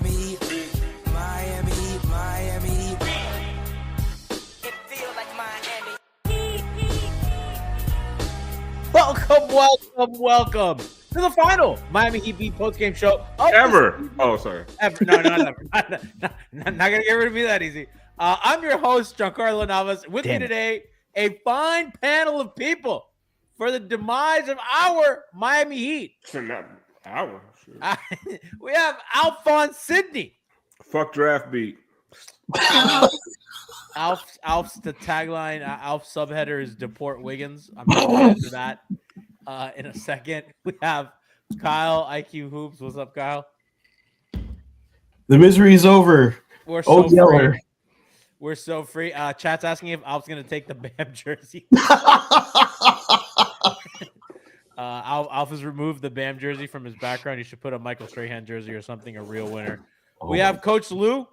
Miami Heat, Miami Heat, Miami Heat. It feels like Miami. Welcome to the final Miami Heat beat postgame show Ever. Oh, sorry. Ever. No, never. Not gonna get rid of me that easy. I'm your host, Giancarlo Navas. With me today, a fine panel of people for the demise of our Miami Heat. So not our. We have Alphonse Sidney. Fuck draft beat. Alf's the tagline. Alf's subheader is Deport Wiggins. I'm going to get into that in a second. We have Kyle, IQ Hoops. What's up, Kyle? The misery is over. We're so Yeller. free. We're so free. Chat's asking if Alf's going to take the BAM jersey. Alf has removed the BAM jersey from his background. He should put a Michael Strahan jersey or something, a real winner. We have Coach Lou.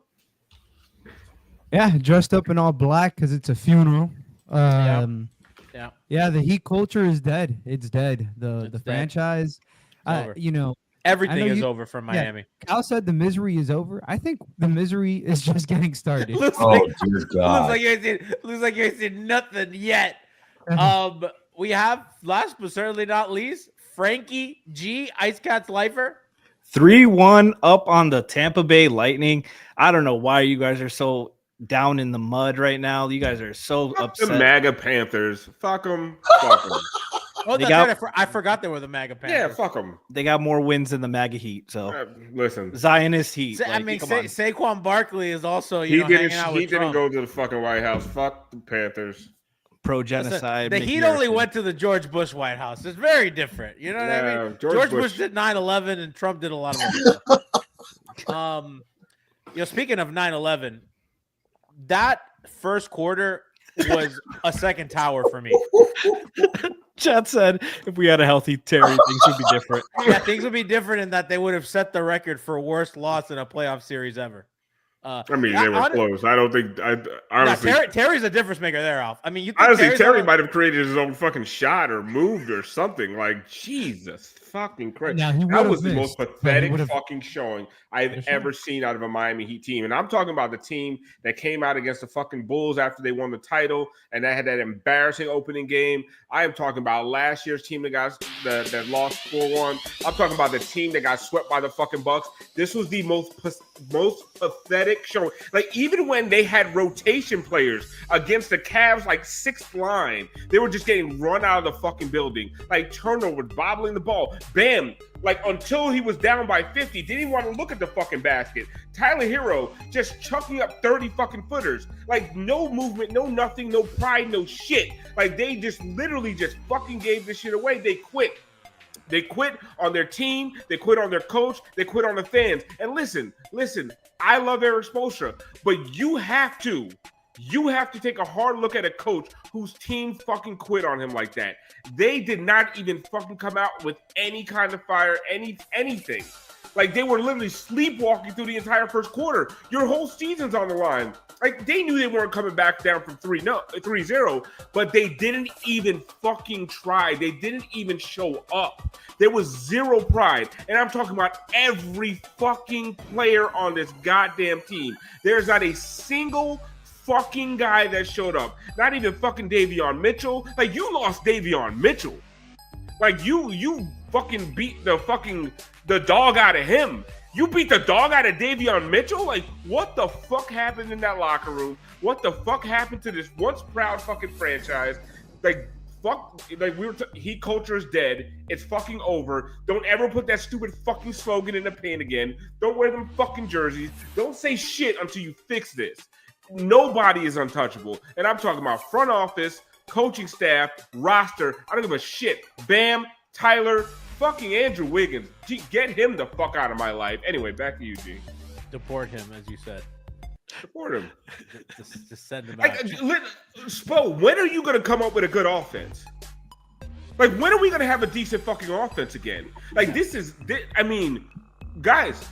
Yeah, dressed up in all black because it's a funeral. Yeah, the Heat culture is dead. It's dead. The dead. Franchise, everything is over for Miami. Yeah, Cal said the misery is over. I think the misery is just getting started. Dear God. Looks like you ain't seen nothing yet. We have, last but certainly not least, Franky G, Ice Cats lifer. 3-1 up on the Tampa Bay Lightning. I don't know why you guys are so down in the mud right now. You guys are so upset. The MAGA Panthers. Fuck them. Fuck them. Oh, I forgot they were the MAGA Panthers. Yeah, fuck them. They got more wins than the MAGA Heat. So listen, Zionist Heat. Saquon Barkley is also he hanging out with he didn't Trump. go to the fucking White House. Fuck the Panthers. Pro-genocide. The Heat only went to the George Bush White House. It's very different. You know what I mean? George Bush did 9/11 and Trump did a lot of other stuff. Speaking of 9/11, that first quarter was a second tower for me. Chad said if we had a healthy Terry, things would be different. Yeah, things would be different in that they would have set the record for worst loss in a playoff series ever. They were close. I don't think. Honestly, Terry's a difference maker there, Alf. I mean, you think honestly, Terry might have created his own fucking shot or moved or something. Like, Jesus fucking Christ. That was the most pathetic fucking showing I've ever seen out of a Miami Heat team. And I'm talking about the team that came out against the fucking Bulls after they won the title and that had that embarrassing opening game. I am talking about last year's team that lost 4-1. I'm talking about the team that got swept by the fucking Bucks. This was the most pathetic showing. Like, even when they had rotation players against the Cavs, like sixth line, they were just getting run out of the fucking building. Like, turnovers, bobbling the ball. Bam. Like, until he was down by 50, didn't even want to look at the fucking basket. Tyler Herro just chucking up 30 fucking footers. Like, no movement, no nothing, no pride, no shit. Like, they just literally just fucking gave this shit away. They quit. They quit on their team. They quit on their coach. They quit on the fans. And listen, I love Eric Spoelstra, but you have to take a hard look at a coach whose team fucking quit on him like that. They did not even fucking come out with any kind of fire, anything. Like, they were literally sleepwalking through the entire first quarter. Your whole season's on the line. Like, they knew they weren't coming back down from 3-0, but they didn't even fucking try. They didn't even show up. There was zero pride. And I'm talking about every fucking player on this goddamn team. There's not a single fucking guy that showed up. Not even fucking Davion Mitchell. Like, you lost Davion Mitchell. Like, you fucking beat the dog out of him. You beat the dog out of Davion Mitchell? Like, what the fuck happened in that locker room? What the fuck happened to this once proud fucking franchise? Like, fuck, like Heat culture is dead. It's fucking over. Don't ever put that stupid fucking slogan in the paint again. Don't wear them fucking jerseys. Don't say shit until you fix this. Nobody is untouchable. And I'm talking about front office, coaching staff, roster. I don't give a shit. Bam, Tyler, fucking Andrew Wiggins. G, get him the fuck out of my life. Anyway, back to you, G. Deport him, as you said. Deport him. Just send him out. Spo, when are you going to come up with a good offense? Like, when are we going to have a decent fucking offense again? Like, guys,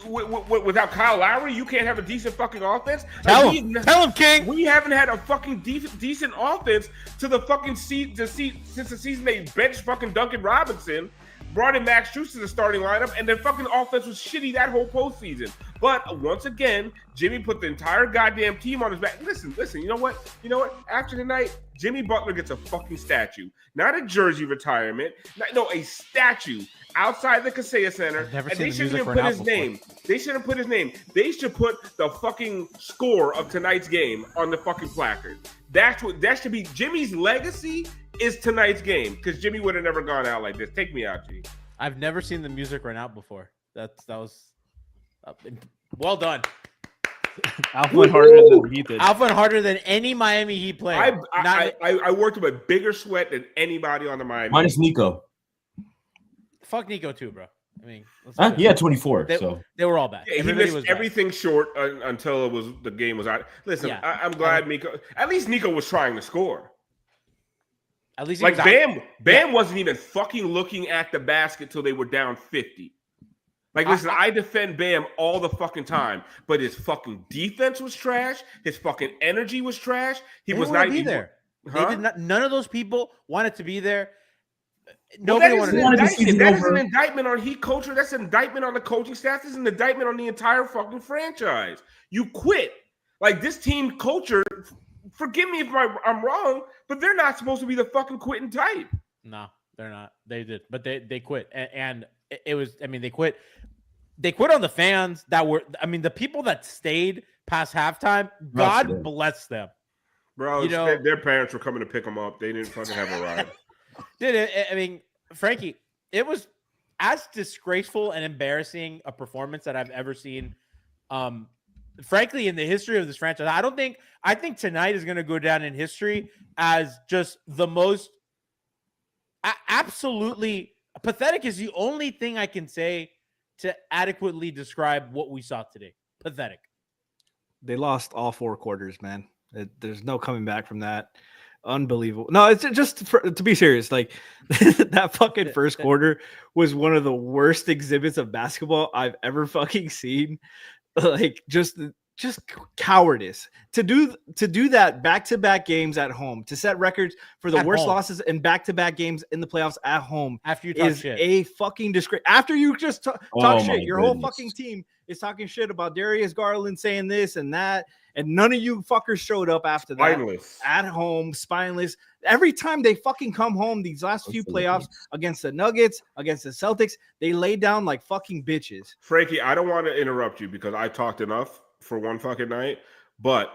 without Kyle Lowry, you can't have a decent fucking offense. Tell him, King. We haven't had a fucking decent offense to the fucking since the season they benched fucking Duncan Robinson. brought in Max Strus to the starting lineup, and their fucking offense was shitty that whole postseason. But once again, Jimmy put the entire goddamn team on his back. Listen, you know what? After tonight, Jimmy Butler gets a fucking statue. Not a jersey retirement. A statue outside the Kaseya Center. And they shouldn't even put his name. They shouldn't put his name. They should put the fucking score of tonight's game on the fucking placard. That should be Jimmy's legacy is tonight's game, because Jimmy would have never gone out like this. Take me out, G. I've never seen the music run out before. That was well done. Alpha went harder than the Heat did. Alpha went harder than any Miami Heat player. I worked with a bigger sweat than anybody on the Miami. Minus Nico. Fuck Nico too, bro. I mean, he had 24. They were all bad. Yeah, he missed everything short until the game was out. Listen, yeah. I'm glad Nico. At least Nico was trying to score. At least like Bam wasn't even fucking looking at the basket till they were down 50. Like, listen, I defend Bam all the fucking time, but his fucking defense was trash. His fucking energy was trash. He was not be there. Huh? They did not. None of those people wanted to be there. Nobody wanted to see that is an indictment on Heat culture. That's an indictment on the coaching staff. This is an indictment on the entire fucking franchise. You quit. Like, this team culture, forgive me if I'm wrong, but they're not supposed to be the fucking quitting type. No, they're not. They did, but they quit. And it was, I mean, they quit. They quit on the fans that were, I mean, the people that stayed past halftime, God bless them. Bro, their parents were coming to pick them up. They didn't fucking have a ride. I mean, Frankie, it was as disgraceful and embarrassing a performance that I've ever seen. Frankly, in the history of this franchise, I think tonight is going to go down in history as just the most absolutely pathetic is the only thing I can say to adequately describe what we saw today. Pathetic. They lost all 4 quarters, man. There's no coming back from that. Unbelievable. No, it's just to be serious. Like that fucking first quarter was one of the worst exhibits of basketball I've ever fucking seen. Like just cowardice to do that back-to-back games at home, to set records for the worst losses in back-to-back games in the playoffs at home after you talk shit. A fucking disgrace. After you just talk shit, your whole fucking team is talking shit about Darius Garland saying this and that, and none of you fuckers showed up after that. At home, spineless. Every time they fucking come home, these last few playoffs against the Nuggets, against the Celtics, they lay down like fucking bitches. Frankie, I don't want to interrupt you because I talked enough for one fucking night, but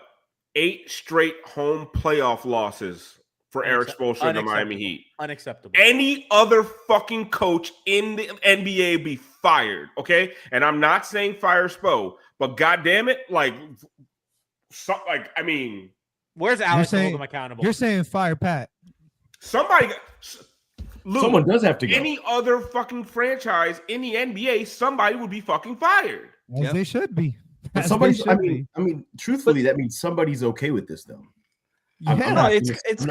8 straight home playoff losses for Eric Spoelstra and the Miami Heat. Unacceptable. Any other fucking coach in the NBA be fired, okay? And I'm not saying fire Spo, but goddamn it, I mean, where's Alex to hold him accountable? You're saying fire Pat. Someone does have to go. Any other fucking franchise in the NBA, somebody would be fucking fired. As they should be. But I mean, truthfully, that means somebody's okay with this, though. Yeah, it's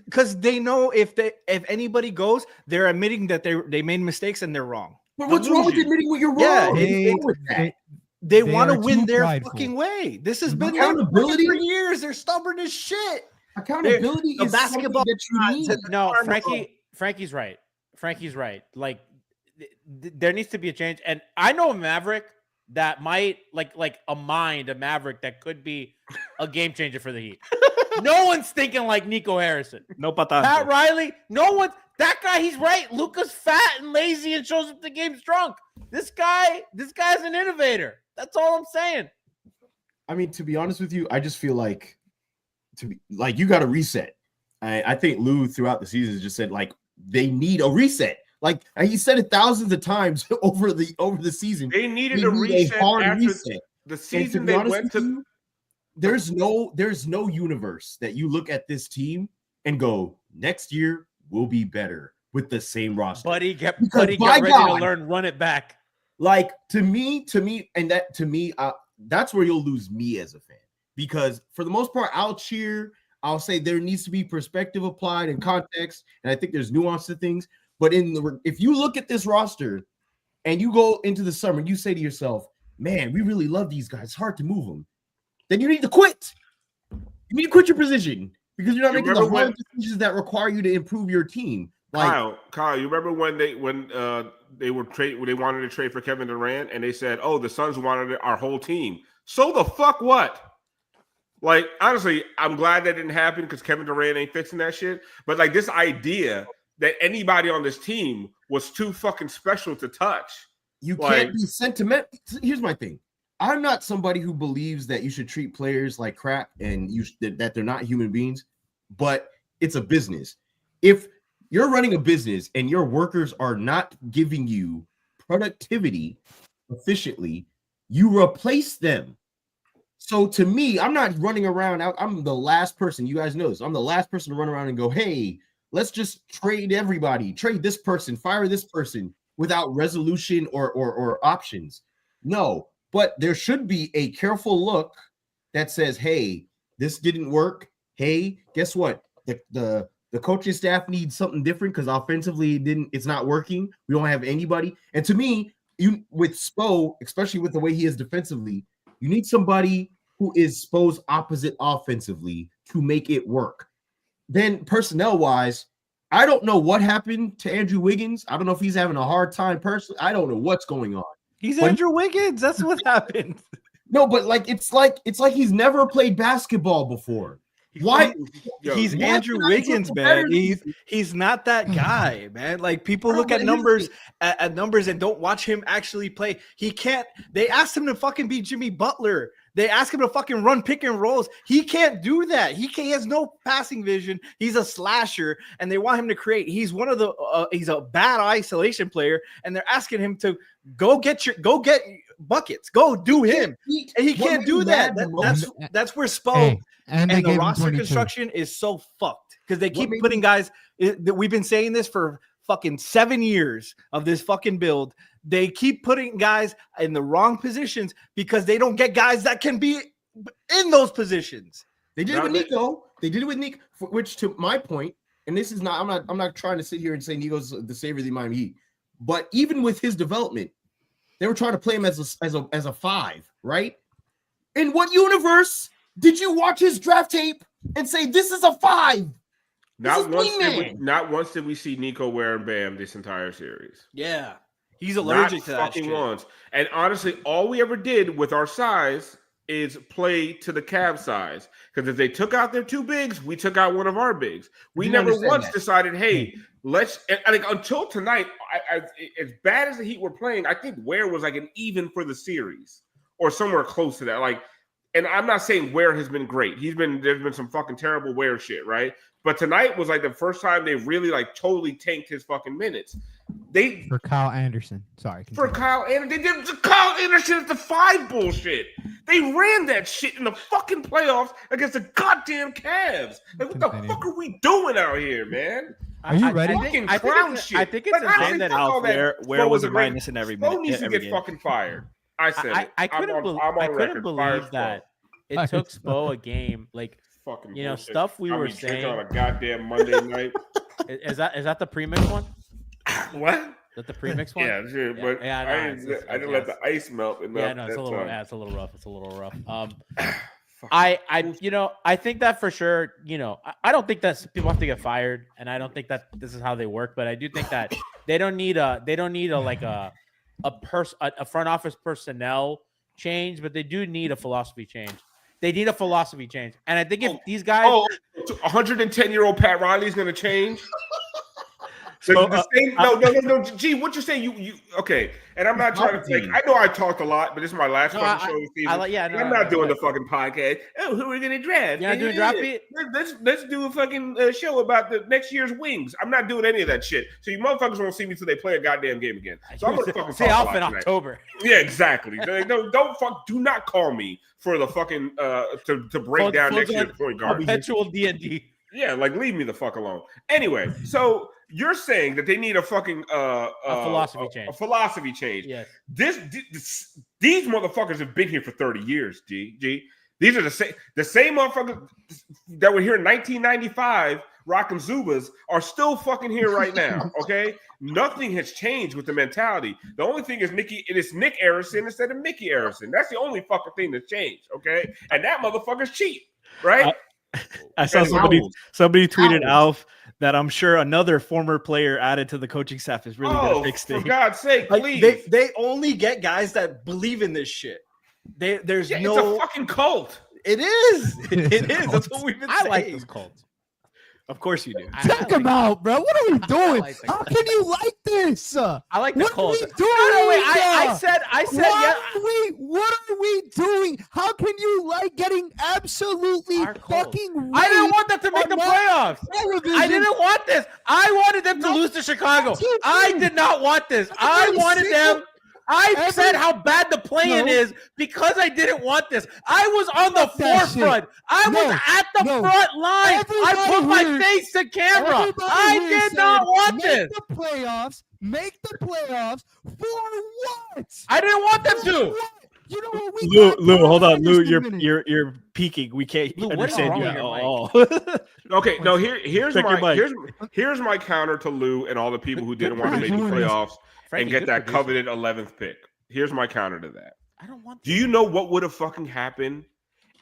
because they know if anybody goes, they're admitting that they made mistakes and they're wrong. But what's wrong with admitting what you're wrong? Yeah, they want to win their fucking way. This has been accountability for years. They're stubborn as shit. Accountability is basketball that you need. No, Frankie's right. Frankie's right. Like there needs to be a change. And I know a Maverick that might like a Maverick that could be a game changer for the Heat. No one's thinking like Nico Harrison. No patante. Pat Riley. No one. That guy, he's right. Luka's fat and lazy and shows up the game's drunk. This guy's an innovator. That's all I'm saying. I mean, to be honest with you, I just feel like you got to reset. I think Lou throughout the season just said they need a reset. Like he said it thousands of times over the season. They needed a reset after the season they went to. There's no universe that you look at this team and go, next year will be better with the same roster. Buddy, get ready to learn, run it back. Like to me, that's where you'll lose me as a fan, because for the most part, I'll say there needs to be perspective applied and context, and I think there's nuance to things. But if you look at this roster and you go into the summer and you say to yourself, man, we really love these guys, it's hard to move them, then you need to quit. You need to quit your position because you're not making the hard decisions that require you to improve your team. Kyle, you remember when they wanted to trade for Kevin Durant and they said, "Oh, the Suns wanted our whole team." So the fuck what? Like, honestly, I'm glad that didn't happen because Kevin Durant ain't fixing that shit. But like this idea that anybody on this team was too fucking special to touch. You can't be sentimental. Here's my thing. I'm not somebody who believes that you should treat players like crap and that they're not human beings, but it's a business. If you're running a business and your workers are not giving you productivity efficiently, you replace them. So to me, I'm not running around. I'm the last person. You guys know this. I'm the last person to run around and go, hey, let's just trade everybody, trade this person, fire this person without resolution or options. No, but there should be a careful look that says, hey, this didn't work. Hey, guess what? The coaching staff needs something different because offensively it's not working. We don't have anybody. And to me, with Spo, especially with the way he is defensively, you need somebody who is Spo's opposite offensively to make it work. Then personnel-wise, I don't know what happened to Andrew Wiggins. I don't know if he's having a hard time personally. I don't know what's going on. He's Andrew Wiggins. That's what happened. No, but it's like he's never played basketball before. Why? He's Andrew Wiggins, man. He's not that guy, man. Like people look at numbers and don't watch him actually play. He can't. They asked him to fucking be Jimmy Butler. They ask him to fucking run pick and rolls. He can't do that. He has no passing vision. He's a slasher, and they want him to create. He's one of the. He's a bad isolation player, and they're asking him to go get buckets. Go do him, and he can't do that. That's where Spo and the roster construction is so fucked because they keep putting guys. We've been saying this for fucking 7 years of this fucking build. They keep putting guys in the wrong positions because they don't get guys that can be in those positions. They did it with Nico. They did it with Nico, which to my point, and this is not, I'm not trying to sit here and say Nico's the savior of the Miami Heat, but even with his development, they were trying to play him as a 5, right? In what universe did you watch his draft tape and say this is a 5? Not once did we see Nico wearing Bam this entire series. Yeah. He's allergic to that fucking once. And honestly, all we ever did with our size is play to the Cavs size. Because if they took out their 2 bigs, we took out one of our bigs. We never once decided, hey, let's until tonight, as bad as the Heat were playing, I think Ware was like an even for the series or somewhere close to that. Like, and I'm not saying Ware has been great. There's been some fucking terrible Ware shit, right? But tonight was like the first time they really like totally tanked his fucking minutes. For Kyle Anderson. Sorry. For Kyle Anderson. They did the Kyle Anderson at the 5 bullshit. They ran that shit in the fucking playoffs against the goddamn Cavs. Like, what the fuck are we doing out here, man? Are you ready? I think it's insane that Where was a minus in every minute. Spo needs to get fucking fired. I said I couldn't believe that it took Spo a game like fucking bullshit. Stuff we were saying on a goddamn Monday night. Is that the premix one? What? Is that the premix one? Yeah, sure. But I didn't let the ice melt enough. Yeah, no, it's a little rough. It's a little rough. I think that for sure, I don't think that people have to get fired, and I don't think that this is how they work, but I do think that they don't need a front office personnel change, but they do need a philosophy change. They need a philosophy change. And I think if these guys 110-year-old Pat Riley's going to change. No. G, what you saying? You okay? And I'm not trying to take. I know I talked a lot, but this is my last fucking show of the season. I'm not doing the fucking podcast. Oh, who are we gonna draft? You're not doing draft beat? Let's do a fucking show about the next year's wings. I'm not doing any of that shit. So you motherfuckers won't see me till they play a goddamn game again. So I'm gonna fucking say off in October. Yeah, exactly. Do not call me for the fucking to break down next year's point guard. Perpetual D&D. Yeah, like leave me the fuck alone. Anyway, so you're saying that they need a fucking a philosophy change. A philosophy change. Yes. These motherfuckers have been here for 30 years, G. These are the same motherfuckers that were here in 1995 rocking Zubas are still fucking here right now, okay? Nothing has changed with the mentality. The only thing is Nick Arison instead of Mickey Arison. That's the only fucking thing that's changed, okay? And that motherfucker's cheap, right? I saw somebody tweeted Alf that I'm sure another former player added to the coaching staff is really going to fix things. For God's sake, please. They only get guys that believe in this shit. There's no. It's a fucking cult. It is. It is. That's what we've been saying. I like this cult. Of course you do. Check him out, bro. What are we doing? How can you like this? I like the what cult. Are we doing? No, wait. I said yeah. What are we doing? How can you like getting absolutely fucking? I didn't want them to make the playoffs. I didn't want this. I wanted them to lose to Chicago. I did not want this. I wanted them. I said how bad the play-in is because I didn't want this. I was on the forefront. I was at the front line. I put my face to camera. I did not want this. Make the playoffs for what? I didn't want them to. You know what we Lou, hold on, Lou. You're peaking. We can't understand you at all. Okay, no. Here's my counter to Lou and all the people who didn't want to make the playoffs and get that coveted 11th pick. Here's my counter to that. I don't want. Do you know what would have fucking happened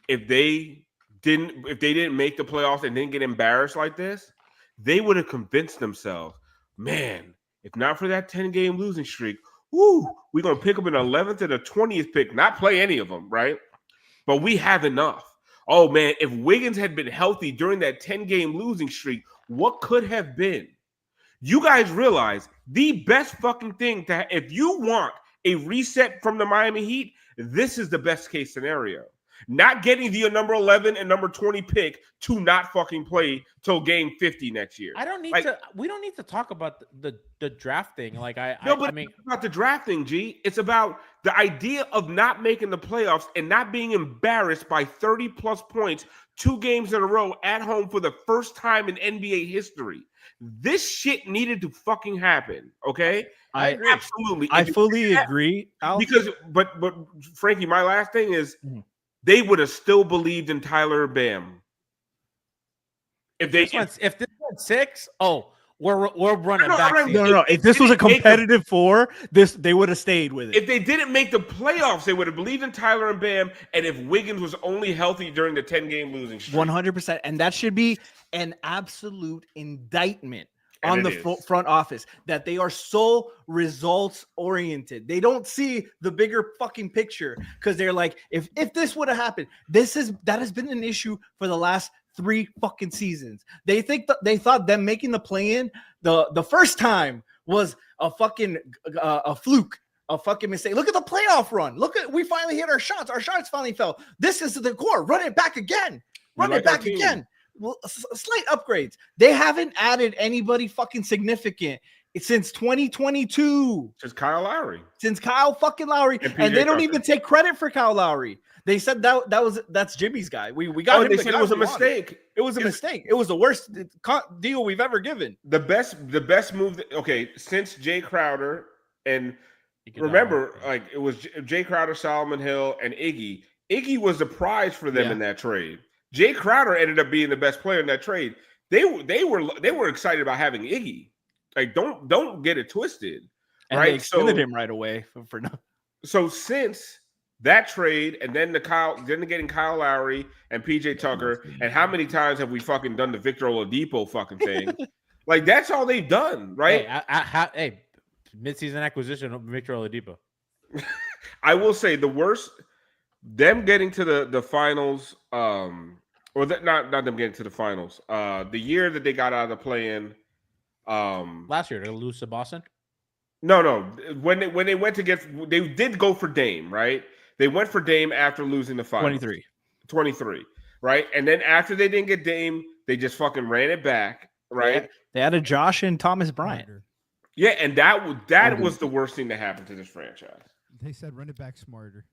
if they didn't make the playoffs and didn't get embarrassed like this? They would have convinced themselves, man, if not for that 10-game losing streak, we're going to pick up an 11th and a 20th pick, not play any of them, right? But we have enough. Oh, man, if Wiggins had been healthy during that 10-game losing streak, what could have been? You guys realize the best fucking thing if you want a reset from the Miami Heat, this is the best case scenario. Not getting the number 11 and number 20 pick to not fucking play till game 50 next year. I don't need to. We don't need to talk about the draft thing. I mean, it's about the draft thing, G. It's about the idea of not making the playoffs and not being embarrassed by 30 plus points 2 games in a row at home for the first time in NBA history. This shit needed to fucking happen. Okay, I agree. Absolutely. I fully agree. Because, but Frankie, my last thing is. They would have still believed in Tyler Bam. If this went 6, we're running back. No. If this was a competitive 4, they would have stayed with it. If they didn't make the playoffs, they would have believed in Tyler and Bam. And if Wiggins was only healthy during the 10-game losing streak, 100%, and that should be an absolute indictment on the front office that they are so results oriented. They don't see the bigger fucking picture because they're like, if this would have happened, that has been an issue for the last 3 fucking seasons. They thought them making the play-in the first time was a fucking a fluke, a fucking mistake. Look at the playoff run. We finally hit our shots. Our shots finally fell. This is the core. Run it back again. Well, slight upgrades. They haven't added anybody fucking significant since 2022. Since Kyle Lowry. And they don't even take credit for Kyle Lowry. They said that's Jimmy's guy. We got him. They said it was a mistake. It was a mistake. It was the worst deal we've ever given. The best move. Since Jay Crowder and remember, it was Jay Crowder, Solomon Hill, and Iggy. Iggy was the prize for them in that trade. Jay Crowder ended up being the best player in that trade. They were excited about having Iggy. Don't get it twisted, and right? They extended him right away for no. So since that trade, and then getting Kyle Lowry and PJ Tucker, and how many times have we fucking done the Victor Oladipo fucking thing? That's all they've done, right? Hey, midseason acquisition of Victor Oladipo. I will say the worst. Them getting to the finals, not them getting to the finals. The year that they got out of the play-in, last year, did they lose to Boston? No. When they went to they did go for Dame, right? They went for Dame after losing the finals. 23, right? And then after they didn't get Dame, they just fucking ran it back, right? They added Josh and Thomas Bryant. Yeah, and that was the worst thing to happen to this franchise. They said run it back smarter.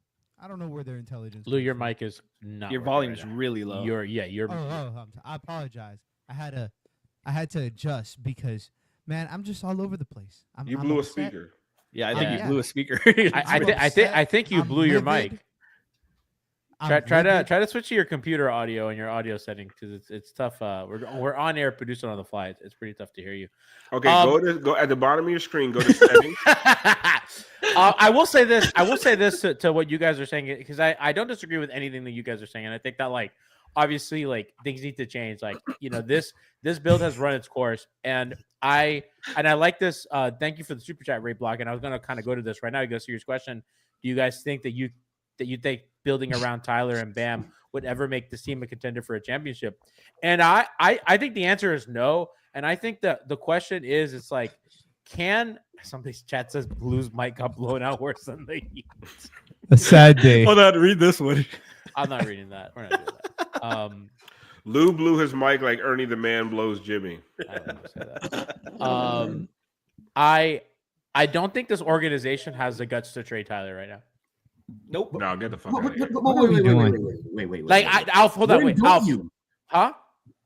I don't know where their intelligence. Lou, your mic is not. Your volume is really low. I apologize. I had to adjust because, man, I'm just all over the place. You blew a speaker. Yeah, I think you blew a speaker. I think you blew your mic. Try to switch to your computer audio and your audio setting because it's tough. We're on air producing on the fly. It's pretty tough to hear you. Okay, go at the bottom of your screen. Go to settings. I will say this to what you guys are saying because I don't disagree with anything that you guys are saying, and I think that obviously, like things need to change. Like, this build has run its course, and I like this. Thank you for the super chat, Ray Block. And I was gonna kind of go to this right now. You go serious question. Do you guys think that you think building around Tyler and Bam would ever make this team a contender for a championship? And I think the answer is no. And I think that the question is, it's like, can somebody's chat says Blues might got blown out worse than the Heat? A sad day. Hold on, read this one. I'm not reading that. We're not doing that. Lou blew his mic like Ernie the Man blows Jimmy. I don't want to say that. I don't think this organization has the guts to trade Tyler right now. Nope. No, get the fuck out of here. Wait. Like, Alf, hold on, wait, Alf. Huh?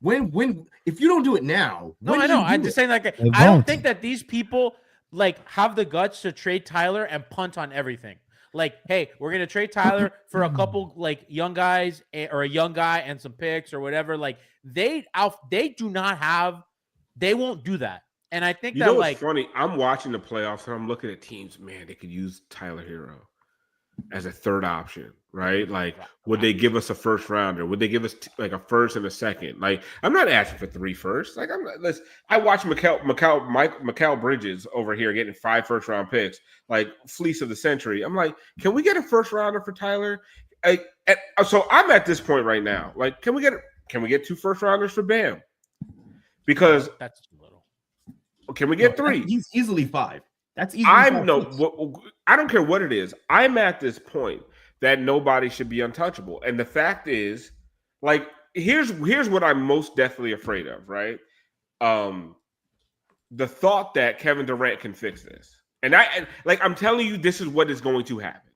When if you don't do it now, no, I know. I'm just saying, like, I don't think that these people like have the guts to trade Tyler and punt on everything. Like, hey, we're gonna trade Tyler for a couple like young guys or a young guy and some picks or whatever. Like, they do not have. They won't do that. And I think that, like, funny. I'm watching the playoffs and I'm looking at teams. Man, they could use Tyler Herro as a third option, right? Like, would they give us a first rounder? Would they give us like a first and a second? Like, I'm not asking for 3 firsts. Like, I watch Mikal Bridges over here getting 5 first round picks, like fleece of the century. I'm like, can we get a first rounder for Tyler? So I'm at this point right now. Like, can we get 2 first rounders for Bam? Because that's too little. Can we get 3? He's easily 5. That's easy. I don't care what it is. I'm at this point that nobody should be untouchable. And the fact is, like, here's what I'm most deathly afraid of, right? The thought that Kevin Durant can fix this. And I'm telling you, this is what is going to happen.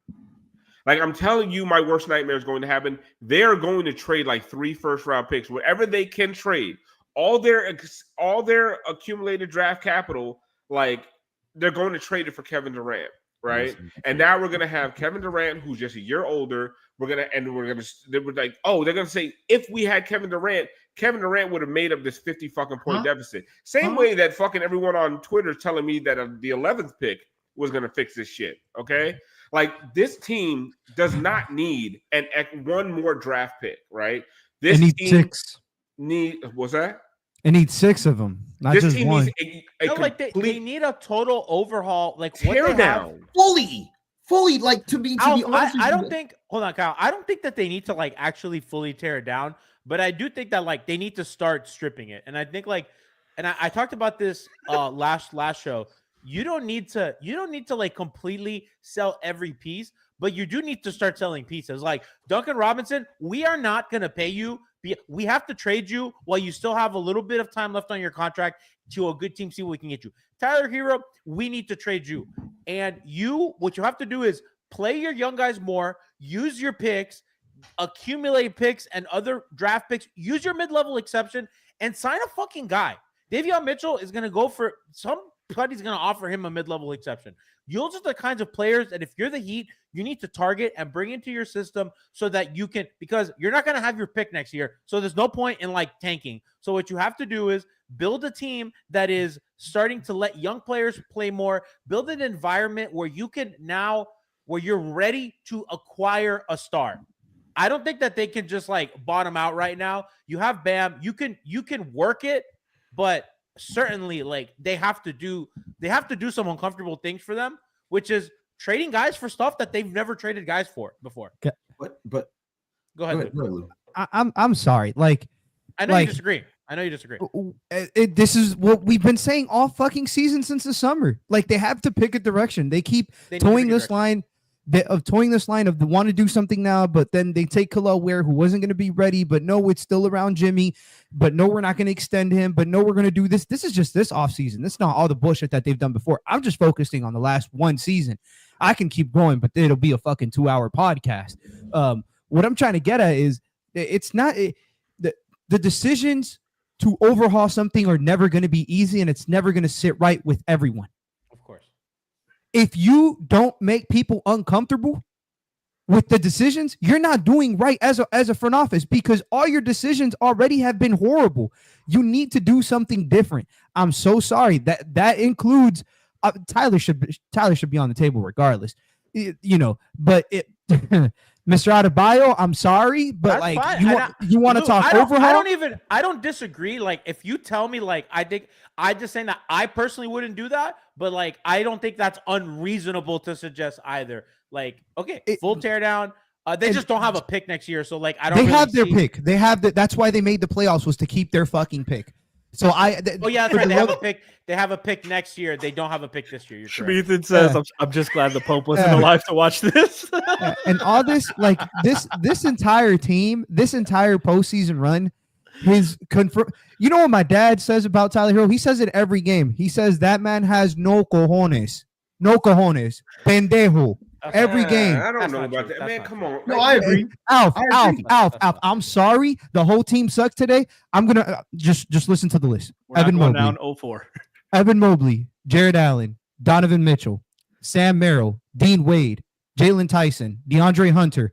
Like, I'm telling you, my worst nightmare is going to happen. They're going to trade like 3 first round picks, whatever they can trade. All their accumulated draft capital, like, they're going to trade it for Kevin Durant, right? And now we're going to have Kevin Durant, who's just a year older. They're going to say, if we had Kevin Durant would have made up this 50 fucking point deficit. Same way that fucking everyone on Twitter is telling me that the 11th pick was going to fix this shit, okay? Like, this team does not need one more draft pick, right? This needs team 6. What's that? It needs 6 of them, not this just team one. Needs they need a total overhaul, like tear down, fully. Like, to be honest, I don't think. Hold on, Kyle. I don't think that they need to like actually fully tear it down, but I do think that like they need to start stripping it. And I think like, and I talked about this last show. You don't need to like completely sell every piece, but you do need to start selling pieces. Like Duncan Robinson, we are not going to pay you. We have to trade you while you still have a little bit of time left on your contract to a good team, see what we can get you. Tyler Herro, we need to trade you. And what you have to do is play your young guys more, use your picks, accumulate picks and other draft picks, use your mid-level exception, and sign a fucking guy. Davion Mitchell is going to go for somebody's going to offer him a mid-level exception. Those are the kinds of players that if you're the Heat, you need to target and bring into your system so that you can, because you're not going to have your pick next year. So there's no point in like tanking. So what you have to do is build a team that is starting to let young players play more, build an environment where where you're ready to acquire a star. I don't think that they can just like bottom out right now. You have Bam, you can work it, but certainly like they have to do some uncomfortable things for them, which is trading guys for stuff that they've never traded guys for before. But go ahead. Lou. I'm sorry. Like, I know you disagree. This is what we've been saying all fucking season since the summer. Like, they have to pick a direction. They keep towing this line. Towing this line of they want to do something now, but then they take Khalil Ware, who wasn't going to be ready, but no, it's still around Jimmy, but no, we're not going to extend him, but no, we're going to do this. This is just this offseason. This is not all the bullshit that they've done before. I'm just focusing on the last one season. I can keep going, but it'll be a fucking 2-hour podcast. What I'm trying to get at is it's not the decisions to overhaul something are never going to be easy, and it's never going to sit right with everyone. If you don't make people uncomfortable with the decisions, you're not doing right as a front office, because all your decisions already have been horrible. You need to do something different. I'm so sorry that includes Tyler should be on the table regardless, but Mr. Adebayo, I'm sorry, but That's like fine. you want to talk overhaul? I don't disagree. Like if you tell me like I just saying that I personally wouldn't do that, but like I don't think that's unreasonable to suggest either. Like okay, full teardown. They just don't have a pick next year, so like I don't. They really have their pick. They have that's why they made the playoffs, was to keep their fucking pick. So oh yeah, that's right. They have a pick. They have a pick next year. They don't have a pick this year. You're correct. Schmeathan says, "I'm just glad the Pope wasn't alive to watch this." And all this, like this entire team, this entire postseason run, his confirm. You know what my dad says about Tyler Herro? He says it every game. He says that man has no cojones, pendejo. Every game. I don't know about that. Man, come on. No, I agree. Alf, I'm sorry. The whole team sucks today. I'm going to just listen to the list. Evan Mobley. Down 0-4. Evan Mobley, Jared Allen, Donovan Mitchell, Sam Merrill, Dean Wade, Jalen Tyson, DeAndre Hunter,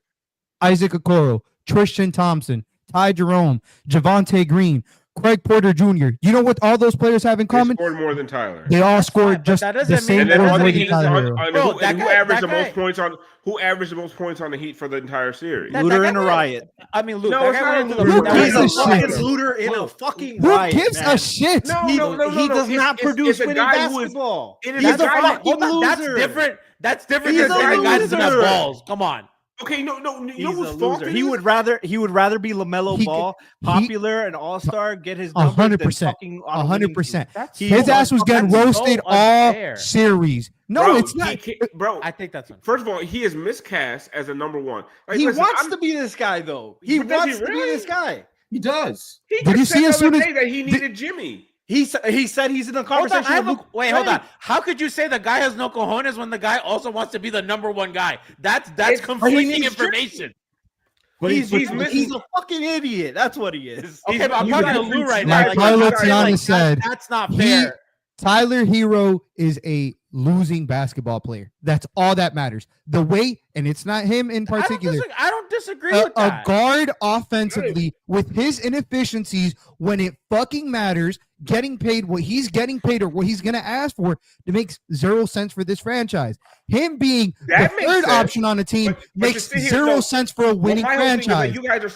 Isaac Okoro, Tristan Thompson, Ty Jerome, Javonte Green, Craig Porter Jr. You know what all those players have in common? They scored more than Tyler. They all scored just the same. Who averaged the most points on the Heat for the entire series? Looter in a riot. I mean, Luke. No, it's not He's a fucking looter in a fucking riot. Who gives a shit? No. He does not produce winning basketball. He's a fucking loser. That's different than the guy doesn't have balls. Come on. Okay, no. He's a loser. He would rather be LaMelo Ball, popular and all-star, get his numbers 100%. 100%. His ass was getting roasted all series. No, bro, it's not. Bro, I think that's first of all, he is miscast as a number one. Like, he wants to be this guy, though. He wants to be this guy. He does. Did you see as soon as that he needed Jimmy? He said he's in a conversation. Hold on. How could you say the guy has no cojones when the guy also wants to be the number one guy? That's conflicting information. But he's a fucking idiot. That's what he is. Okay, but I'm talking to Lou right now. Like said, that's not fair. Tyler Herro is a losing basketball player. That's all that matters. The way, and it's not him in particular. I don't disagree with that. A guard offensively with his inefficiencies when it fucking matters, getting paid what he's getting paid or what he's going to ask for, it makes zero sense for this franchise. Him being the third option on the team makes zero sense for a winning franchise. You guys are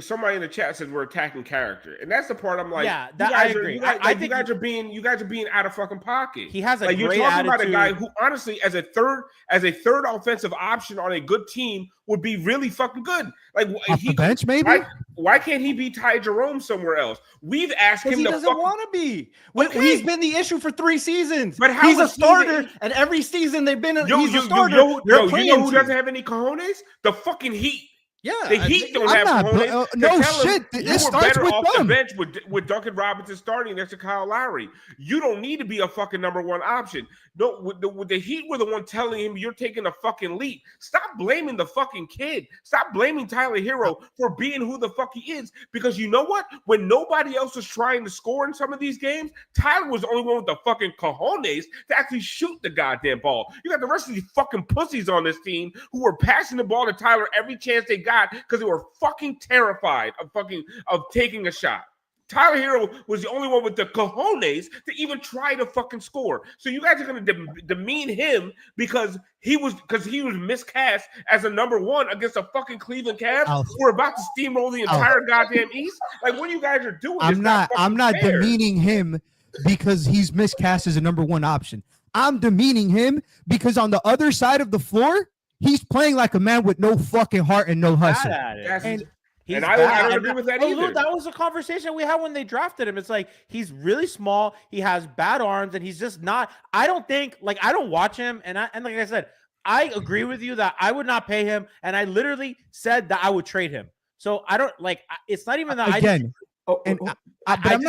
somebody in the chat says we're attacking character, and that's the part I'm like, yeah, I agree. I think you guys are being out of fucking pocket. He has a great you're talking attitude. About a guy who honestly, as a third offensive option on a good team, would be really fucking good. Like off the bench, maybe. Why can't he be Ty Jerome somewhere else? We've asked him. He doesn't want to be. Okay. He's been the issue for 3 seasons. But how he's a starter, and every season they've been. He's a starter. You know who doesn't have any cojones? The fucking Heat. Yeah, the Heat don't have cojones. No shit. You were better off the bench with Duncan Robinson starting next to Kyle Lowry. You don't need to be a fucking number one option. No, with the Heat were the one telling him you're taking a fucking leap. Stop blaming the fucking kid. Stop blaming Tyler Herro for being who the fuck he is. Because you know what? When nobody else was trying to score in some of these games, Tyler was the only one with the fucking cojones to actually shoot the goddamn ball. You got the rest of these fucking pussies on this team who were passing the ball to Tyler every chance they got because they were fucking terrified of taking a shot. Tyler Herro was the only one with the cojones to even try to fucking score. So you guys are going to demean him because he was miscast as a number one against a fucking Cleveland Cavs. We're about to steamroll the entire goddamn East. Like what you guys are doing? I'm not demeaning him because he's miscast as a number one option. I'm demeaning him because on the other side of the floor, he's playing like a man with no fucking heart and no hustle. And I don't agree with that either. Look, that was a conversation we had when they drafted him. It's like he's really small, he has bad arms, and he's just not. I don't watch him, and like I said, I agree with you that I would not pay him, and I literally said that I would trade him. So I don't like. It's not even that again. I'm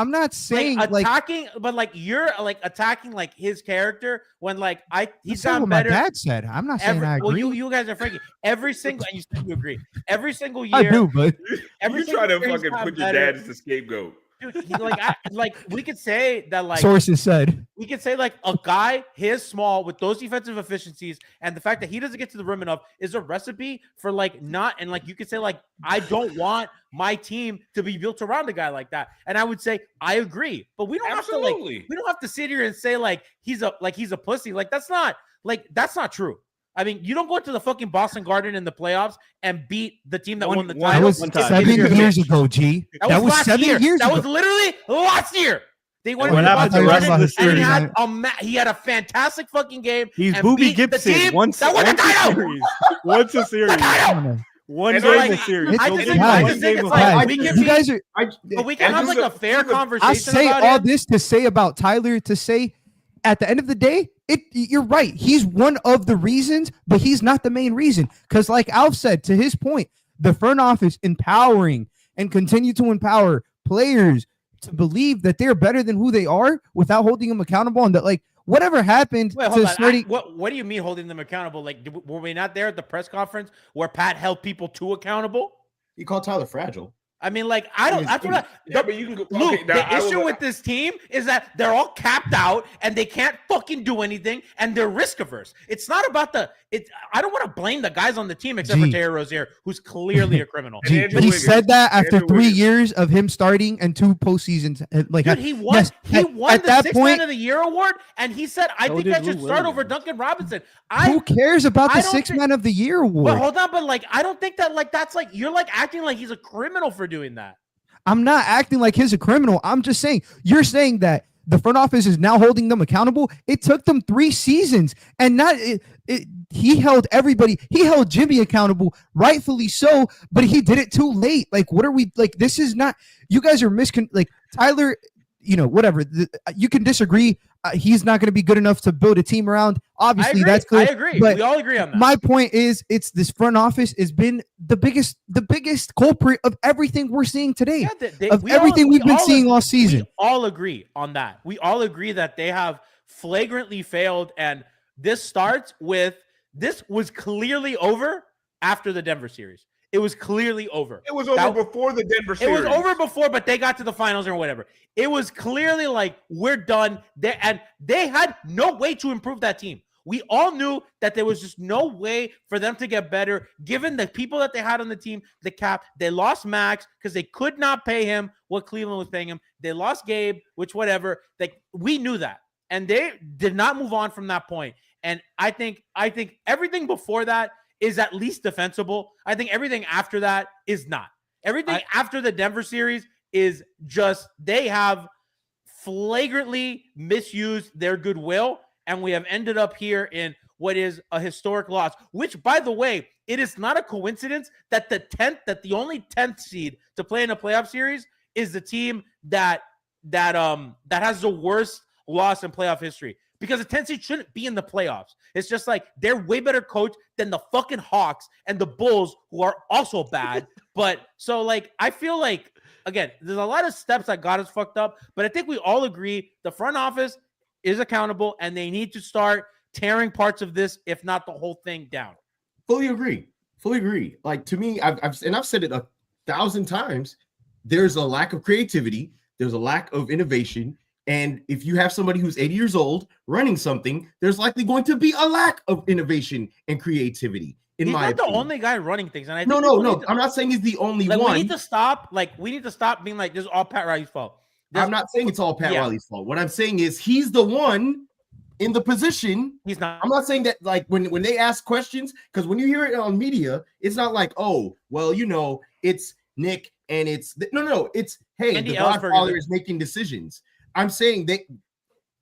not saying like attacking, but like you're like attacking like his character when like he's gotten better. My dad said. I'm not saying I agree. Well, you guys are Frankie. Every single and you said you agree. Every single year, I do, but you try to fucking put your dad as the scapegoat. Dude, we could say that like sources said we could say like a guy his small with those defensive efficiencies and the fact that he doesn't get to the rim enough is a recipe for like not and like you could say like I don't want my team to be built around a guy like that. And I would say I agree, but we don't have to sit here and say like he's a pussy. Like that's not true. I mean, you don't go into the fucking Boston Garden in the playoffs and beat the team that won the That title. was 7 years ago, G. That was 7 years ago. That was ago. literally last year. They went what into happened Boston the rest Garden of the and series? he had a fantastic fucking game. He's and Booby beat the Gibson team once that won the a title. series. Once a series. One And game like, a series. I just think it's like we can you guys are. but we can have like a fair conversation. I say about all it. this to say about Tyler. To say, at the end of the day, you're right. He's one of the reasons, but he's not the main reason. Because, like Alf said, to his point, the front office empowering and continue to empower players to believe that they're better than who they are without holding them accountable, and that like whatever happened to starting. What do you mean holding them accountable? Like, were we not there at the press conference where Pat held people to accountable? He called Tyler fragile. I mean, like, I don't. That's what. But you can go. Luke, Okay, the issue with this team is that they're all capped out and they can't fucking do anything, and they're risk averse. It's not about the. I don't want to blame the guys on the team except for Terry Rozier, who's clearly a criminal. But he said that after 3 years of him starting and 2 postseasons. Like, dude, he won. Yes, he won at the that Sixth point, Man of the Year award, and he said, "I think I should start over Duncan Robinson." Who cares about the Sixth Man of the Year award? But hold on, but like, I don't think that like that's like you're like acting like he's a criminal for doing that. I'm not acting like he's a criminal. I'm just saying, you're saying that the front office is now holding them accountable. It took them 3 seasons, and he held everybody. He held Jimmy accountable, rightfully so, but he did it too late. Like, what are we like? This is not. You guys are like Tyler. You know, whatever. You can disagree. He's not going to be good enough to build a team around. Obviously, that's clear. I agree. But we all agree on that. My point is, it's this front office has been the biggest culprit of everything we're seeing today. Yeah, we've been seeing all season. We all agree on that. We all agree that they have flagrantly failed, and this was clearly over after the Denver series. It was clearly over. It was over before the Denver series. It was over before, but they got to the finals or whatever. It was clearly like, we're done. They had no way to improve that team. We all knew that there was just no way for them to get better, given the people that they had on the team, the cap. They lost Max because they could not pay him what Cleveland was paying him. They lost Gabe, which whatever. Like, we knew that. And they did not move on from that point. And I think everything before that is at least defensible. I think everything after that is not. Everything after the Denver series is just, they have flagrantly misused their goodwill, and we have ended up here in what is a historic loss, which, by the way, it is not a coincidence that the only 10th seed to play in a playoff series is the team that has the worst loss in playoff history. Because the 10th seed shouldn't be in the playoffs. It's just like they're way better coached than the fucking Hawks and the Bulls, who are also bad. But so, like, I feel like, again, there's a lot of steps that got us fucked up, but I think we all agree the front office is accountable and they need to start tearing parts of this, if not the whole thing, down. Fully agree. Like, to me, I've said it 1,000 times. There's a lack of creativity. There's a lack of innovation. And if you have somebody who's 80 years old running something, there's likely going to be a lack of innovation and creativity. He's not the only guy running things. And I no. I'm not saying he's the only one. We need to stop being like, this is all Pat Riley's fault. I'm not saying it's all Pat Riley's fault. What I'm saying is he's the one in the position. He's not. I'm not saying that, like, when they ask questions, because when you hear it on media, it's not like, oh, well, you know, it's Nick and it's no. It's, hey, Andy the Godfather is making decisions. I'm saying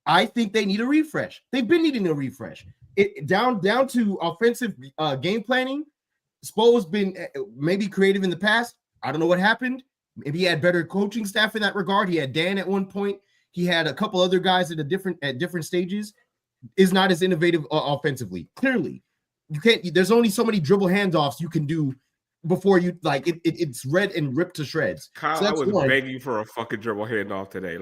I think they need a refresh. They've been needing a refresh. It down to offensive game planning. Spo's been maybe creative in the past. I don't know what happened. Maybe he had better coaching staff in that regard. He had Dan at one point. He had a couple other guys at different stages. Is not as innovative offensively. Clearly, you can't. There's only so many dribble handoffs you can do before you it's red and ripped to shreds. Kyle, so I was begging for a fucking dribble handoff today.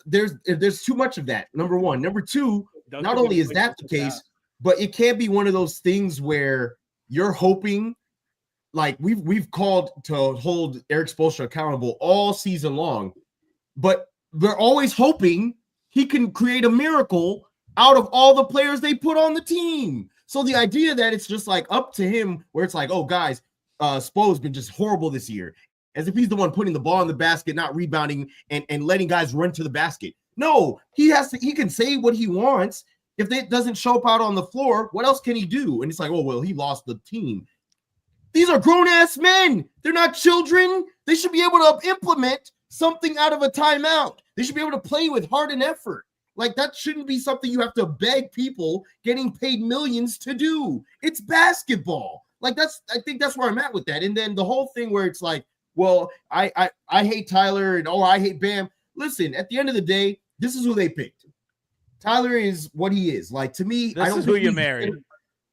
There's too much of that. Number one. Number two, not only is that the case, but it can't be one of those things where you're hoping, like we've called to hold Eric Spoelstra accountable all season long, but they're always hoping he can create a miracle out of all the players they put on the team. So the idea that it's just like up to him, where it's like, oh, guys, Spo's been just horrible this year, as if he's the one putting the ball in the basket, not rebounding and letting guys run to the basket. No, he can say what he wants. If it doesn't show up out on the floor, what else can he do? And it's like, oh, well, he lost the team. These are grown-ass men. They're not children. They should be able to implement something out of a timeout. They should be able to play with heart and effort. Like, that shouldn't be something you have to beg people getting paid millions to do. It's basketball. Like, I think that's where I'm at with that. And then the whole thing where it's like, well, I hate Tyler and I hate Bam. Listen, at the end of the day, this is who they picked. Tyler is what he is. Like, to me, this is who you married.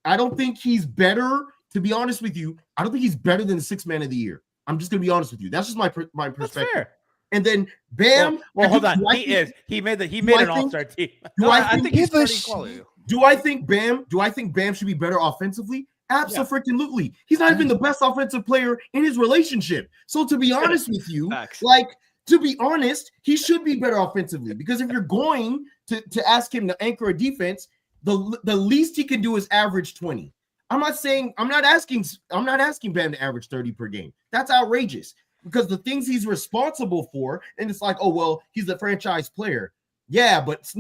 I don't think he's better. To be honest with you, I don't think he's better than the 6th man of the year. I'm just gonna be honest with you. That's just my perspective. That's fair. And then Bam. Well, hold on. He made an all-star team. I think he's pretty quality. Do I think Bam should be better offensively? Absolutely. Yeah. He's not even the best offensive player in his relationship. So to be honest with you, to be honest, he should be better offensively, because if you're going to ask him to anchor a defense, the least he can do is average 20. I'm not asking Bam to average 30 per game. That's outrageous, because the things he's responsible for, and it's like, oh, well, he's a franchise player. Yeah, but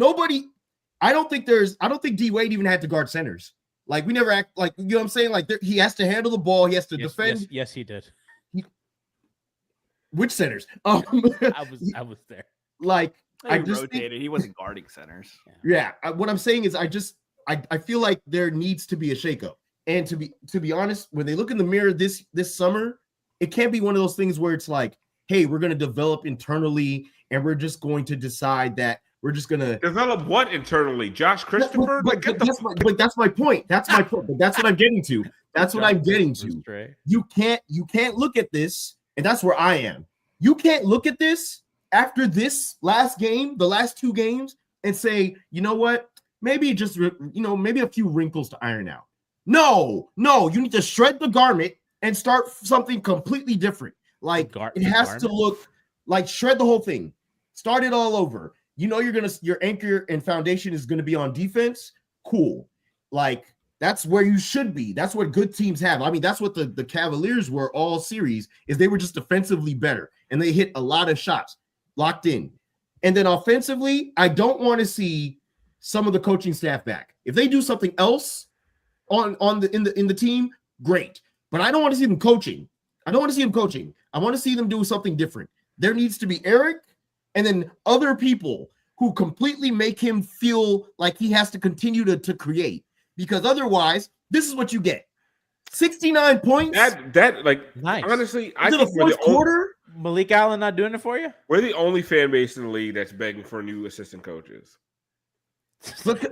I don't think D Wade even had to guard centers. Like, we never act like, you know what I'm saying? Like, he has to handle the ball. He has to defend. Yes, he did. Which centers? I was there. Like, I just rotated. He wasn't guarding centers. Yeah. What I'm saying is, I feel like there needs to be a shakeup. And to be honest, when they look in the mirror this summer, it can't be one of those things where it's like, hey, we're going to develop internally, and we're just going to decide that we're just going to develop what internally? Josh Christopher? But that's my point. That's my point. But that's what I'm getting to. That's what I'm getting to. You can't look at this, and that's where I am. You can't look at this after this last game, the last 2 games, and say, you know what? Maybe just, maybe a few wrinkles to iron out. No, you need to shred the garment and start something completely different. Like, it has to look like, shred the whole thing. Start it all over. Your anchor and foundation is going to be on defense. Cool. Like, that's where you should be. That's what good teams have. I mean, that's what the Cavaliers were all series, is they were just defensively better, and they hit a lot of shots locked in. And then offensively, I don't want to see some of the coaching staff back. If they do something else in the team, great. But I don't want to see them coaching. I want to see them do something different. There needs to be Eric and then other people who completely make him feel like he has to continue to create, because otherwise, this is what you get. 69 points. That like, nice. Honestly, I think the fourth quarter. Malik Allen not doing it for you? We're the only fan base in the league that's begging for new assistant coaches.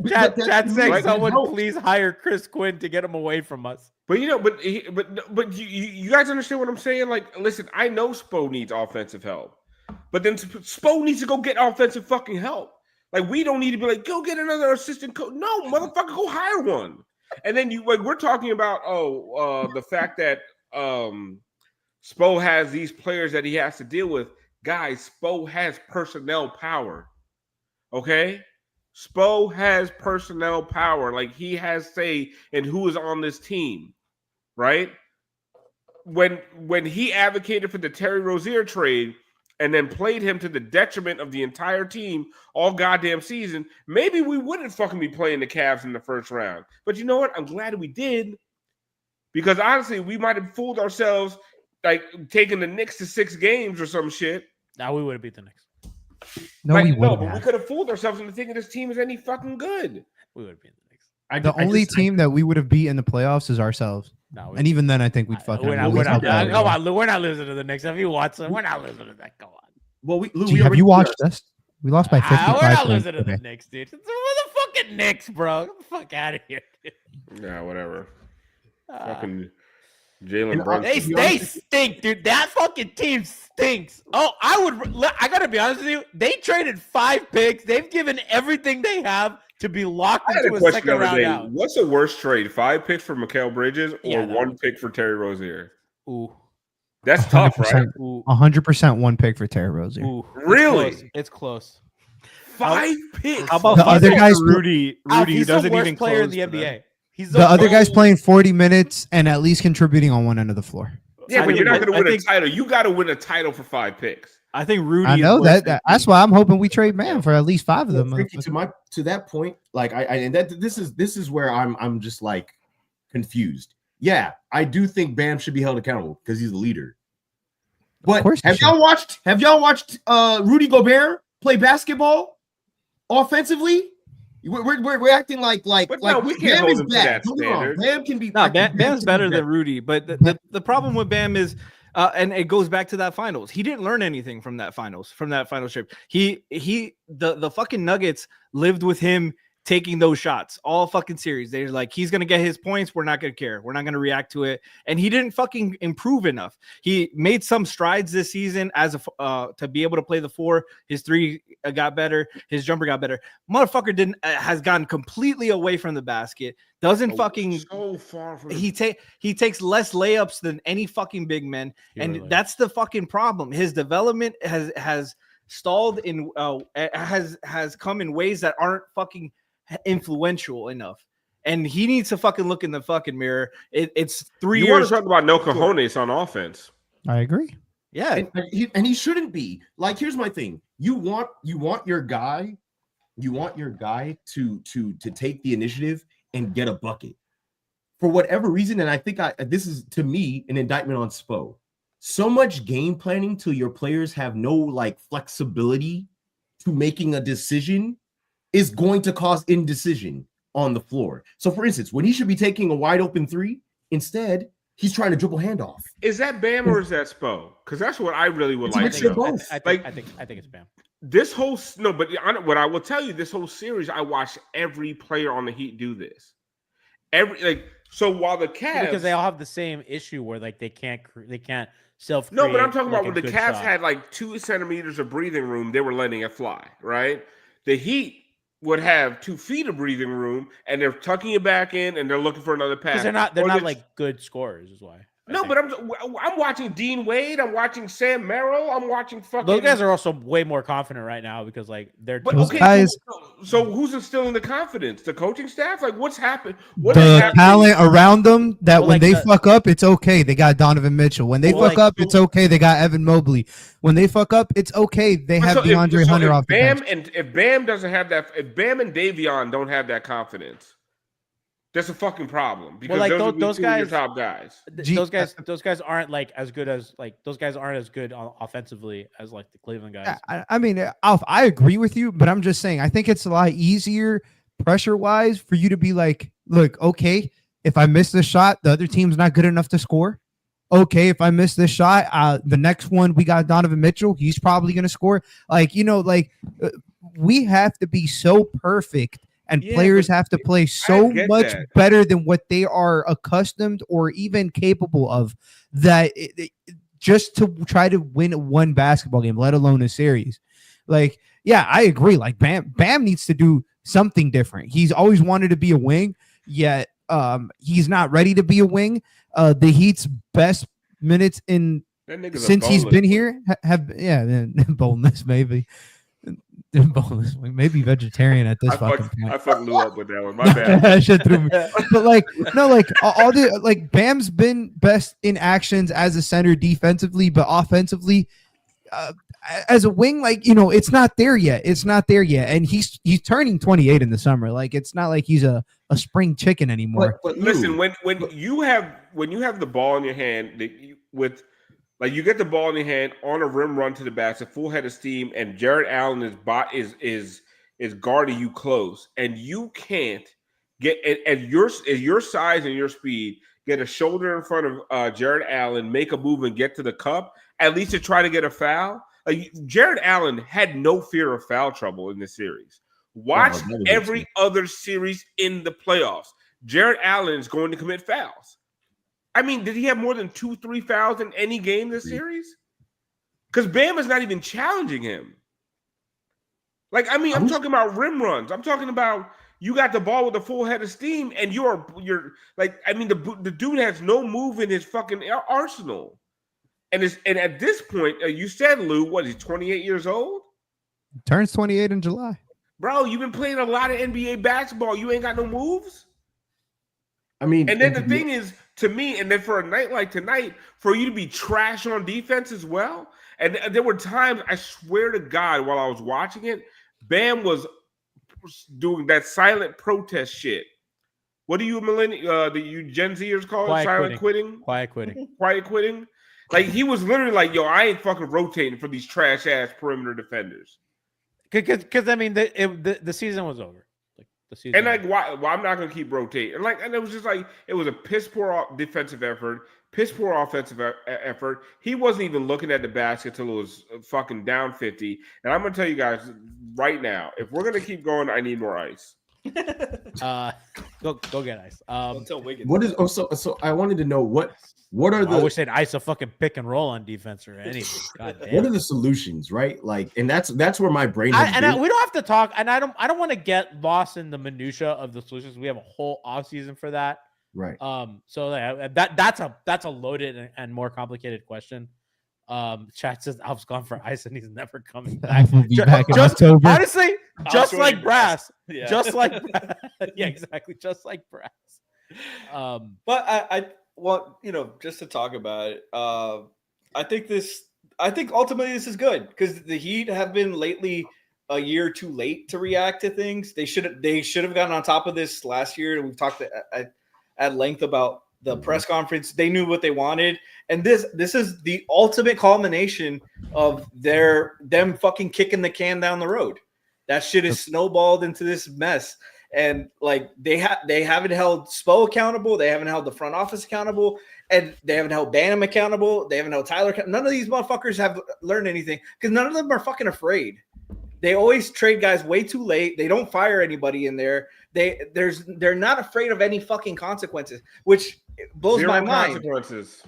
Chad saying someone please hire Chris Quinn to get him away from us. But you guys understand what I'm saying? Like, listen, I know Spo needs offensive help, but then Spo needs to go get offensive fucking help. Like, we don't need to be like, go get another assistant coach. No, motherfucker, go hire one. And then we're talking about the fact that Spo has these players that he has to deal with. Guys, Spo has personnel power. Okay. Spo has personnel power. Like, he has say in who is on this team, right? When he advocated for the Terry Rozier trade and then played him to the detriment of the entire team all goddamn season, maybe we wouldn't fucking be playing the Cavs in the first round. But you know what? I'm glad we did, because honestly, we might have fooled ourselves, like taking the Knicks to 6 games or some shit. Now we would have beat the Knicks. No, right? we wouldn't. But we could have fooled ourselves into thinking this team is any fucking good. We would have beat the Knicks. The only team that we would have beat in the playoffs is ourselves. No, and even then, I think we'd fucking. We're not losing to the Knicks. If you watch them, we're not losing to that. Come on. Well, have you watched us? We lost by 55 We're not losing to the Knicks, dude. It's the fucking Knicks, bro. Get the fuck out of here, dude. Yeah, whatever. Fucking Jalen Brunson. They stink, dude. That fucking team stinks. Oh, I gotta be honest with you. They traded 5 picks. They've given everything they have to be locked into a second round out. What's the worst trade? 5 picks for Mikal Bridges or 1 pick for Terry Rozier? Ooh. That's tough, right? 100% 1 pick for Terry Rozier. Ooh. Really? It's close. 5 picks. How about the other guys? Rudy he's doesn't the worst even player close in the NBA. He's the other guy's playing 40 minutes and at least contributing on one end of the floor. Yeah, but you're not going to win a title. You got to win a title for 5 picks. I think Rudy. I know that's why I'm hoping we trade Bam for at least 5 of them. Franky, to that point, like this is where I'm just like confused. Yeah, I do think Bam should be held accountable because he's the leader. But have y'all watched Rudy Gobert play basketball offensively? We're acting like we can't hold him to that standard. Bam can be. Bam's better than Rudy, but the problem with Bam is, and it goes back to that finals. He didn't learn anything from that final trip. The fucking Nuggets lived with him taking those shots all fucking series. They're like, he's gonna get his points. We're not gonna care. We're not gonna react to it. And he didn't fucking improve enough. He made some strides this season to be able to play the 4. His 3 got better. His jumper got better. Motherfucker has gotten completely away from the basket. Doesn't so far from he takes less layups than any fucking big man, and that's the fucking problem. His development has stalled in has come in ways that aren't fucking influential enough, and he needs to fucking look in the fucking mirror. It's 3 years. You want to talk about no cojones on offense? I agree. Yeah, and he shouldn't be. Like, here's my thing: you want your guy to take the initiative and get a bucket for whatever reason. And I think this is, to me, an indictment on Spo. So much game planning till your players have no like flexibility to making a decision is going to cause indecision on the floor. So, for instance, when he should be taking a wide open 3, instead he's trying to dribble handoff. Is that Bam or is that Spo? Because that's what I really would like to know. Both. I think it's Bam. This whole what I will tell you, this whole series, I watched every player on the Heat do this. So while the Cavs, because they all have the same issue where like they can't self. No, but I'm talking about when the Cavs had like 2 centimeters of breathing room, they were letting it fly, right? The Heat would have 2 feet of breathing room, and they're tucking it back in, and they're looking for another pass. Because they're not like good scorers, is why. But I'm watching Dean Wade. I'm watching Sam Merrill. I'm watching fucking. Those guys are also way more confident right now because like they're. But those guys. So who's instilling the confidence? The coaching staff? Like what's happened? The talent around them that when they fuck up, it's okay. They got Donovan Mitchell. When they fuck up, it's okay. They got Evan Mobley. When they fuck up, it's okay. They have DeAndre Hunter off the bench. If Bam doesn't have that, if Bam and Davion don't have that confidence, that's a fucking problem because those guys, your top guys. Those guys aren't like as good as those guys aren't as good offensively as like the Cleveland guys. I mean, Alf, I agree with you, but I'm just saying I think it's a lot easier pressure wise for you to be like, look, okay, if I miss this shot, the other team's not good enough to score. Okay, if I miss this shot, the next one we got Donovan Mitchell, he's probably gonna score. We have to be so perfect. And players have to play so much better than what they are accustomed or even capable of just to try to win one basketball game, let alone a series. Like, yeah, I agree. Like Bam needs to do something different. He's always wanted to be a wing, yet he's not ready to be a wing. The Heat's best minutes since he's been here have boneless maybe. Maybe vegetarian at this fucking point. I fucking blew up with that one. My bad. I should throw me. But all the Bam's been best in actions as a center defensively, but offensively, as a wing, it's not there yet. It's not there yet, and he's turning 28 in the summer. Like it's not like he's a spring chicken anymore. But listen, when you have the ball in your hand you get the ball in your hand on a rim run to the basket, full head of steam, and Jared Allen is guarding you close, and you can't get at your size and your speed, get a shoulder in front of Jared Allen, make a move and get to the cup, at least to try to get a foul. Jared Allen had no fear of foul trouble in this series. Watch every other series in the playoffs. Jared Allen is going to commit fouls. I mean, did he have more than 2-3 fouls in any game this series? Because Bam is not even challenging him. I'm talking about rim runs. I'm talking about you got the ball with a full head of steam, and the dude has no move in his fucking arsenal. And at this point, you said, Lou, what is he, 28 years old? Turns 28 in July. Bro, you've been playing a lot of NBA basketball. You ain't got no moves. I mean, and then the thing is, to me. And then for a night like tonight, for you to be trash on defense as well. And there were times, I swear to God, while I was watching it, Bam was doing that silent protest shit. What do you you Gen Zers call it? Silent quitting? Quiet quitting. Quiet quitting. Like, he was literally like, yo, I ain't fucking rotating for these trash ass perimeter defenders. Because I mean, the season was over. Like, the season. And like, why? Well, I'm not gonna keep rotating. And it was just like, it was a piss poor defensive effort, piss poor offensive effort. He wasn't even looking at the basket till it was fucking down 50. And I'm gonna tell you guys right now, if we're gonna keep going, I need more ice. Go get ice. What is? So I wanted to know what are the? I wish they'd ice a fucking pick and roll on defense or anything. God damn. What are the solutions, right? Like, and that's where my brain. We don't have to talk, and I don't want to get lost in the minutia of the solutions. We have a whole offseason for that, right? So that's a loaded and more complicated question. Chat says Alf's gone for ice and he's never coming back. Will be back in October. Honestly, just like brass. Yeah. Just like brass. Yeah, exactly. Just like brass. But I want, just to talk about it. I think ultimately this is good because the Heat have been lately a year too late to react to things. They should have gotten on top of this last year. And we've talked at length about the press conference. They knew what they wanted. And this is the ultimate culmination of them fucking kicking the can down the road. That shit is snowballed into this mess. And like they haven't held Spo accountable, they haven't held the front office accountable, and they haven't held Banham accountable, they haven't held Tyler. None of these motherfuckers have learned anything because none of them are fucking afraid. They always trade guys way too late. They don't fire anybody in there. They're not afraid of any fucking consequences, which blows my mind. Consequences.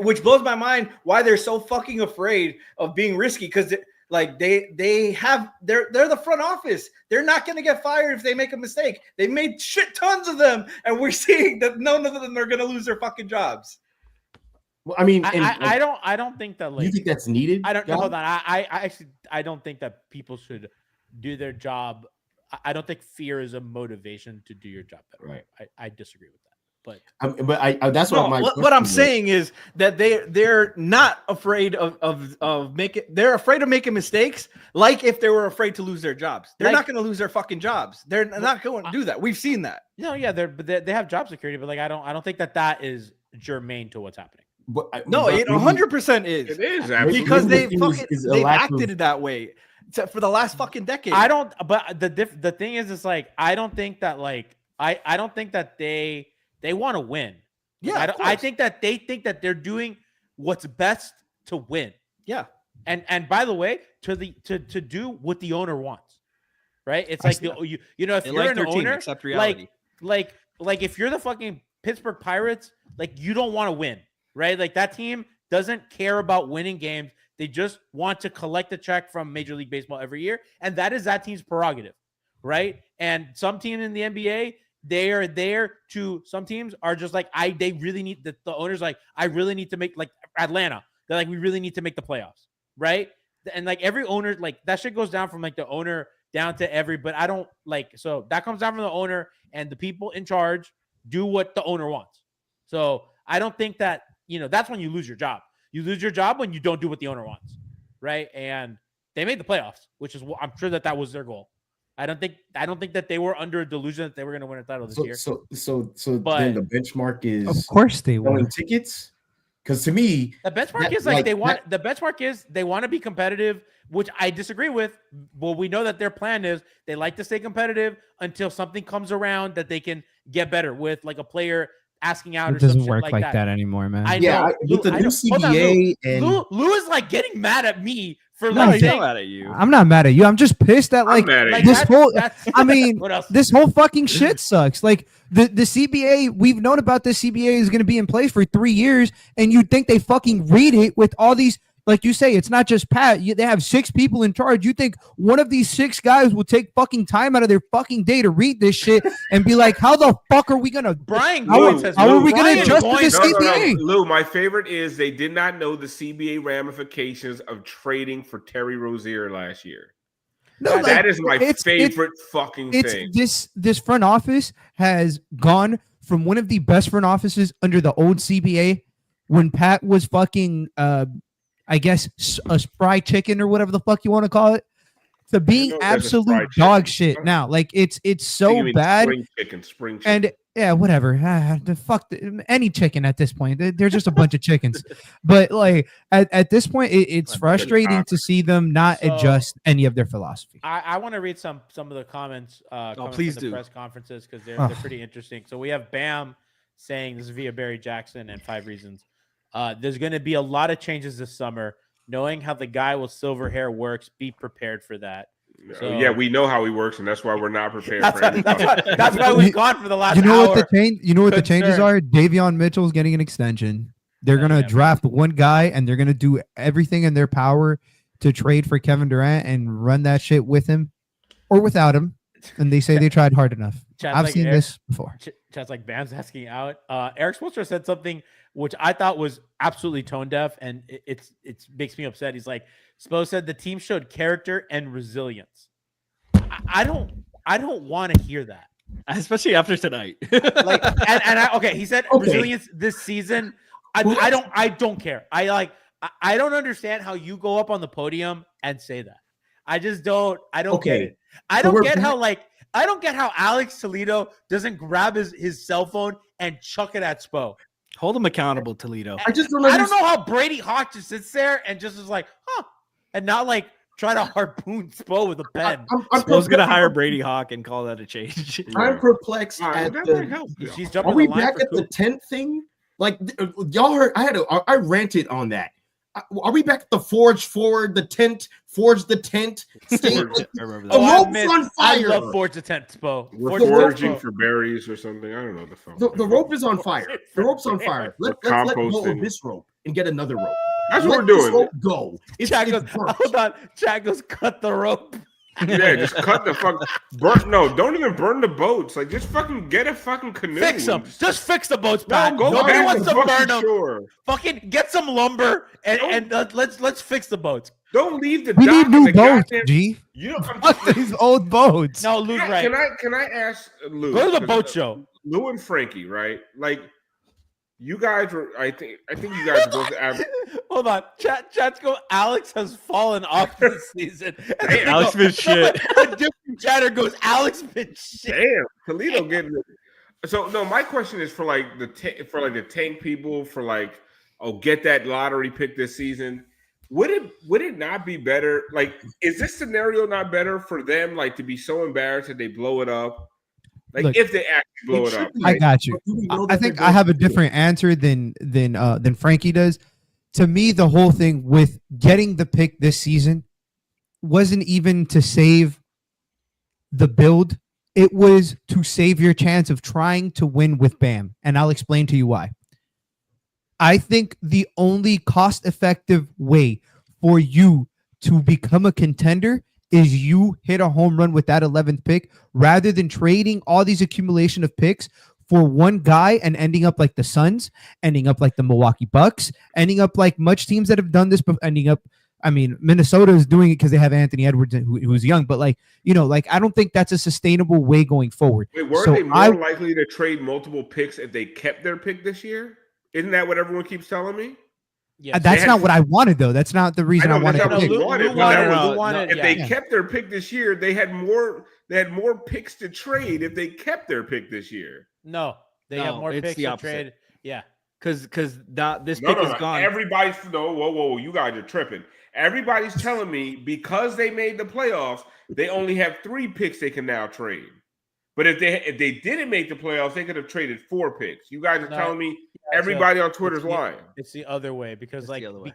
Which blows my mind why they're so fucking afraid of being risky because like they're the front office. They're not going to get fired if they make a mistake. They made shit tons of them, and we're seeing that none of them are going to lose their fucking jobs. Well, I mean, I don't think that. Like, you think that's needed? I don't. Hold on. I actually don't think that people should do their job. I don't think fear is a motivation to do your job better. Right. I disagree with that. But that's what I'm saying is that they're not afraid of making. They're afraid of making mistakes. Like if they were afraid to lose their jobs, they're not going to lose their fucking jobs. They're not going to do that. We've seen that. No, yeah, they have job security, but like I don't think that is germane to what's happening. But, no, it 100% is. It is absolutely. Because they've acted that way for the last fucking decade. I don't. But the thing is, it's like I don't think that like I don't think that they want to win. Yeah, I think that they think that they're doing what's best to win. Yeah, and by the way, to do what the owner wants, right? It's like if you're an owner, accept reality. like if you're the fucking Pittsburgh Pirates, like you don't want to win, right? Like that team doesn't care about winning games. They just want to collect a check from Major League Baseball every year, and that is that team's prerogative, right? And some team in the NBA. They are there to some teams are just like they really need the owners like I really need to make like Atlanta. They're like we really need to make the playoffs, right? And like every owner like that shit goes down from like the owner down to every. But I don't like so that comes down from the owner and the people in charge do what the owner wants. So I don't think that that's when you lose your job. You lose your job when you don't do what the owner wants, right? And they made the playoffs, which is I'm sure that was their goal. I don't think that they were under a delusion that they were going to win a title this year. So then the benchmark is of course they won tickets. Because to me, the benchmark is like they want. The benchmark is they want to be competitive, which I disagree with. Well, we know that their plan is they like to stay competitive until something comes around that they can get better with, like a player asking out. It doesn't work like that anymore, man. I know. With the new CBA and Lou is like getting mad at me for saying, mad at you. I'm not mad at you. I'm just pissed that this whole fucking shit sucks. Like the CBA, we've known about this CBA is going to be in place for 3 years, and you'd think they fucking read it with all these. Like you say, it's not just Pat. They have 6 people in charge. You think one of these 6 guys will take fucking time out of their fucking day to read this shit and be like, how the fuck are we going to... How are we going to adjust to this CBA? Lou, my favorite is they did not know the CBA ramifications of trading for Terry Rozier last year. No, that is my favorite fucking thing. This front office has gone from one of the best front offices under the old CBA when Pat was fucking, I guess, a spry chicken or whatever the fuck you want to call it, to being absolute dog shit now. Like it's so bad. Spring chicken. And yeah, whatever. Any chicken at this point. They're just a bunch of chickens. But like at this point, it's frustrating to see them not adjust any of their philosophy. I want to read some of the comments. Please from the do. Press conferences because they're pretty interesting. So we have Bam saying, this is via Barry Jackson and 5 Reasons. There's going to be a lot of changes this summer. Knowing how the guy with silver hair works, be prepared for that. So, yeah, we know how he works, and that's why we're not prepared for anything. That's why we've gone for the last hour. What the changes are? Davion Mitchell's getting an extension. They're going to draft one guy, and they're going to do everything in their power to trade for Kevin Durant and run that shit with him or without him. And they say they tried hard enough. I've seen this before. Chat's like Bam's asking out. Eric Spoelstra said something which I thought was absolutely tone deaf, and it makes me upset. He's like, Spo said the team showed character and resilience. I don't want to hear that, especially after tonight. He said resilience this season. I don't care. I don't understand how you go up on the podium and say that. I just don't. I don't get it. I don't get how Alex Toledo doesn't grab his cell phone and chuck it at Spo. Hold him accountable, Toledo. I don't know how Brady Hawk just sits there and just is like, and not like try to harpoon Spo with a pen. Spo's gonna hire Brady Hawk and call that a change. I'm perplexed at she's jumping. Are we back at the tent thing? Like y'all heard? I ranted on that. Are we back at the forge forward, the tent, forge the tent? I remember that. The rope's on fire. I love forge the tent, Spo. We're foraging for berries or something. I don't know the phone. The rope is on fire. The rope's on fire. Let's let go of this rope and get another rope. That's what we're doing. Rope go. Hold on. Chad goes, cut the rope. Yeah, just cut the fuck. Don't even burn the boats. Like, just fucking get a fucking canoe. Fix them. Just fix the boats, Pat. Nobody wants to burn them. Sure. Fucking get some lumber and let's fix the boats. Don't leave the. We need new boats, G. Fuck these old boats. No, Lou's right. Can I ask Lou? Go to the boat show. Lou and Franky, right? Like, you guys were. I think you guys were both. Hold on, chat's go. Alex has fallen off this season. Hey, Alex been shit. A different chatter goes. Alex been shit. Damn, Toledo getting it. So no, my question is for like the tank people for like, get that lottery pick this season. Would it not be better? Like, is this scenario not better for them? Like, to be so embarrassed that they blow it up. Like, look, if they actually blow it up. I got you. I think I have a different answer than Franky does. To me, the whole thing with getting the pick this season wasn't even to save the build. It was to save your chance of trying to win with Bam. And I'll explain to you why. I think the only cost-effective way for you to become a contender is you hit a home run with that 11th pick rather than trading all these accumulation of picks for one guy and ending up like the Suns, ending up like the Milwaukee Bucks, ending up like much teams that have done this, but ending up, I mean, Minnesota is doing it because they have Anthony Edwards who's young, but I don't think that's a sustainable way going forward. Wait, weren't they more likely to trade multiple picks if they kept their pick this year? Isn't that what everyone keeps telling me? Yeah, that's not what I wanted, though. That's not the reason I wanted to pick. If they kept their pick this year, they had more picks to trade if they kept their pick this year. No, they have more picks to trade. Yeah, because this pick is gone. Everybody's whoa, you guys are tripping. Everybody's telling me because they made the playoffs, they only have 3 picks they can now trade. But if they didn't make the playoffs, they could have traded 4 picks. You guys are telling me everybody on Twitter's lying. It's the other way because what happens?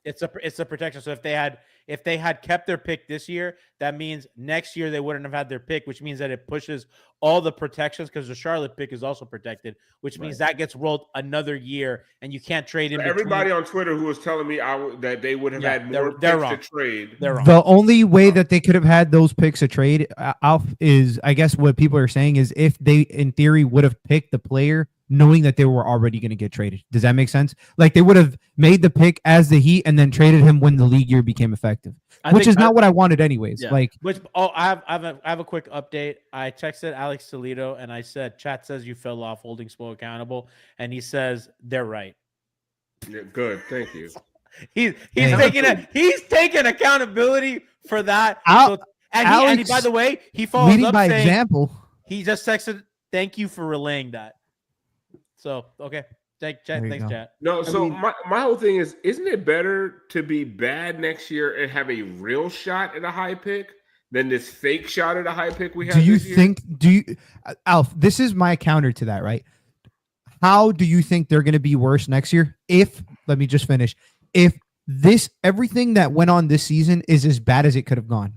It's a protection. So if they had kept their pick this year, that means next year they wouldn't have had their pick, which means that it pushes all the protections because the Charlotte pick is also protected, which means that gets rolled another year and you can't trade in. Everybody on Twitter who was telling me that they would have had more picks to trade. They're wrong. The only way that they could have had those picks to trade, Alf, is I guess what people are saying is if they in theory would have picked the player knowing that they were already going to get traded. Does that make sense? Like they would have made the pick as the Heat and then traded him when the league year became effective, which is not what I wanted anyways. Yeah. I have a quick update. I texted Alex Toledo and I said, chat says you fell off holding Spo accountable. And he says they're right. Yeah, good. Thank you. He's taking accountability for that. And he, by the way, he follows up by saying, example. He just texted, "Thank you for relaying that." So okay, thanks, chat. No, so my whole thing is, isn't it better to be bad next year and have a real shot at a high pick than this fake shot at a high pick we have? Alf? This is my counter to that, right? How do you think they're going to be worse next year? Let me just finish. If everything that went on this season is as bad as it could have gone,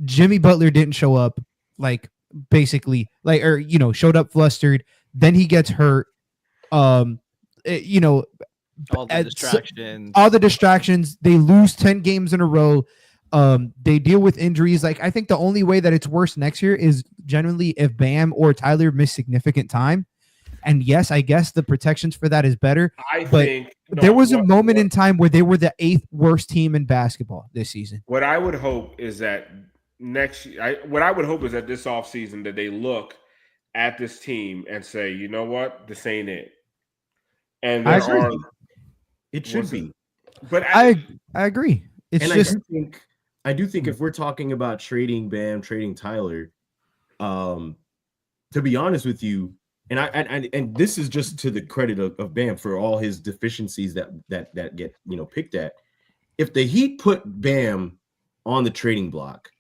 Jimmy Butler didn't show up, showed up flustered. Then he gets hurt. All the distractions. They lose 10 games in a row. They deal with injuries. I think the only way that it's worse next year is generally if Bam or Tyler miss significant time. And yes, I guess the protections for that is better. There was a moment in time where they were the 8th worst team in basketball this season. What I would hope is that this offseason that they look at this team and say, you know what, this ain't it. And it should be. But I agree. I do think if we're talking about trading Bam, trading Tyler, to be honest with you, and this is just to the credit of Bam for all his deficiencies that get picked at. If the Heat put Bam on the trading block,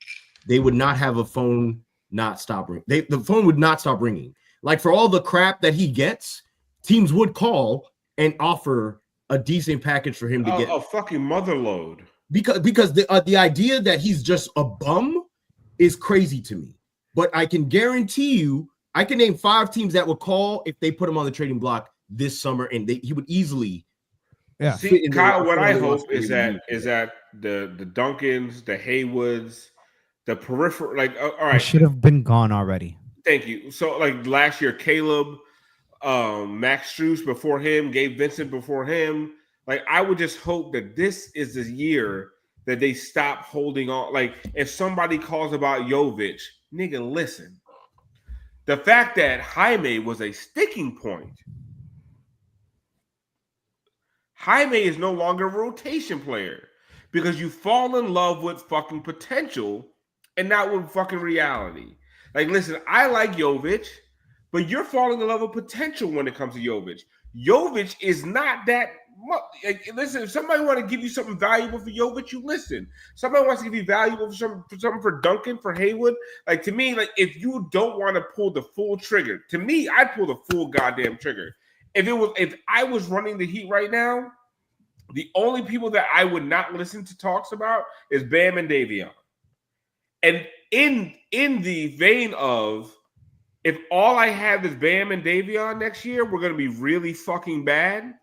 they would not have a phone not stop ringing. The phone would not stop ringing. For all the crap that he gets, teams would call and offer a decent package for him to get a fucking mother load. Because the idea that he's just a bum is crazy to me. But I can guarantee you, I can name 5 teams that would call if they put him on the trading block this summer, and he would easily. Yeah. See, Kyle, what I hope is that the Duncans, the Haywoods, the peripheral, all right, should have been gone already. Thank you. So, last year, Caleb, Max Strus before him, Gabe Vincent before him. I would just hope that this is the year that they stop holding on. If somebody calls about Jovic, nigga, listen. The fact that Jaime was a sticking point. Jaime is no longer a rotation player because you fall in love with fucking potential and not with fucking reality. Listen, I like Jovic, but you're falling in love with potential when it comes to Jovic. Jovic is not that much. Listen, if somebody want to give you something valuable for Jovic, you listen. Somebody wants to give you valuable for something for Duncan, for Haywood. To me, if you don't want to pull the full trigger, to me, I'd pull the full goddamn trigger. If I was running the Heat right now, the only people that I would not listen to talks about is Bam and Davion. And in the vein of, if all I have is Bam and Davion next year, we're going to be really fucking bad.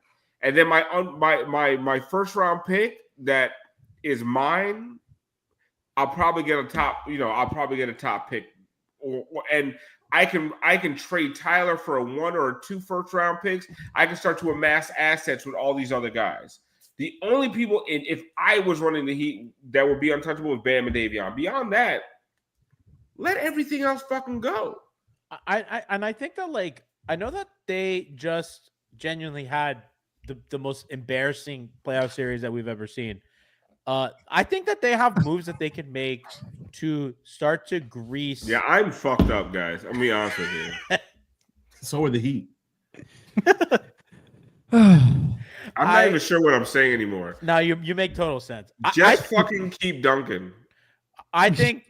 And then my first round pick that is mine, I'll probably get a top. I'll probably get a top pick, and I can trade Tyler for a 1 or 2 first round picks. I can start to amass assets with all these other guys. The only people, if I was running the Heat, that would be untouchable with Bam and Davion. Beyond that, let everything else fucking go. I think that I know that they just genuinely had the most embarrassing playoff series that we've ever seen. I think that they have moves that they can make to start to grease. Yeah, I'm fucked up, guys. I'm be honest with you. So are the Heat. I'm not even sure what I'm saying anymore. No, you make total sense. Just fucking keep dunking. I think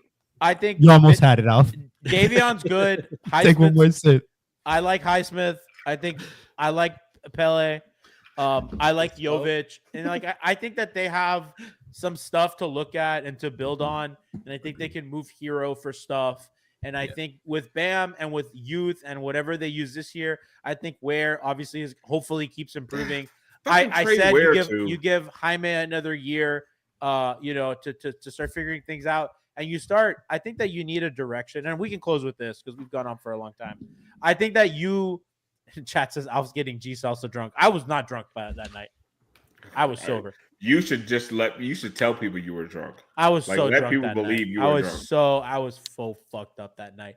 you almost had it, Alf. Davion's good. Take one more sip. I like Highsmith. I like Pele. I like Jovic, and I think that they have some stuff to look at and to build on, and I think they can move Herro for stuff. And I think with Bam and with youth and whatever they use this year, I think Ware obviously hopefully keeps improving. I said you give Jaime another year, to start figuring things out. And you start, I think that you need a direction, and we can close with this because we've gone on for a long time. I think that you Chat says I was getting G salsa drunk. I was not drunk by that night. I was sober. You should tell people you were drunk. I was like, so let drunk people that believe night. you were drunk. I was so fucked up that night.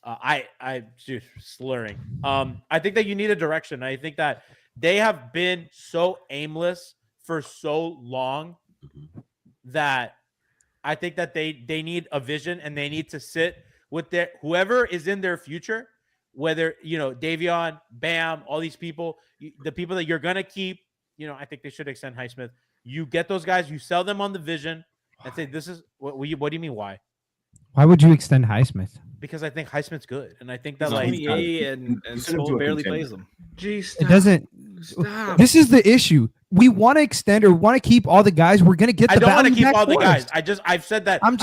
I just slurring. I think that you need a direction. I think that they have been so aimless for so long that I think that they need a vision, and they need to sit with their whoever is in their future, whether Davion, Bam, all these people, the people that you're gonna keep. I think they should extend Highsmith. You get those guys, you sell them on the vision, and say, "This is what do you mean? Why? Why would you extend Highsmith? Because I think Highsmith's good, and I think that and Sproul barely plays them. Jeez, it doesn't. Stop. This is the issue. We want to extend or want to keep all the guys. We're gonna get. I don't want to keep all the guys. I've said that. I'm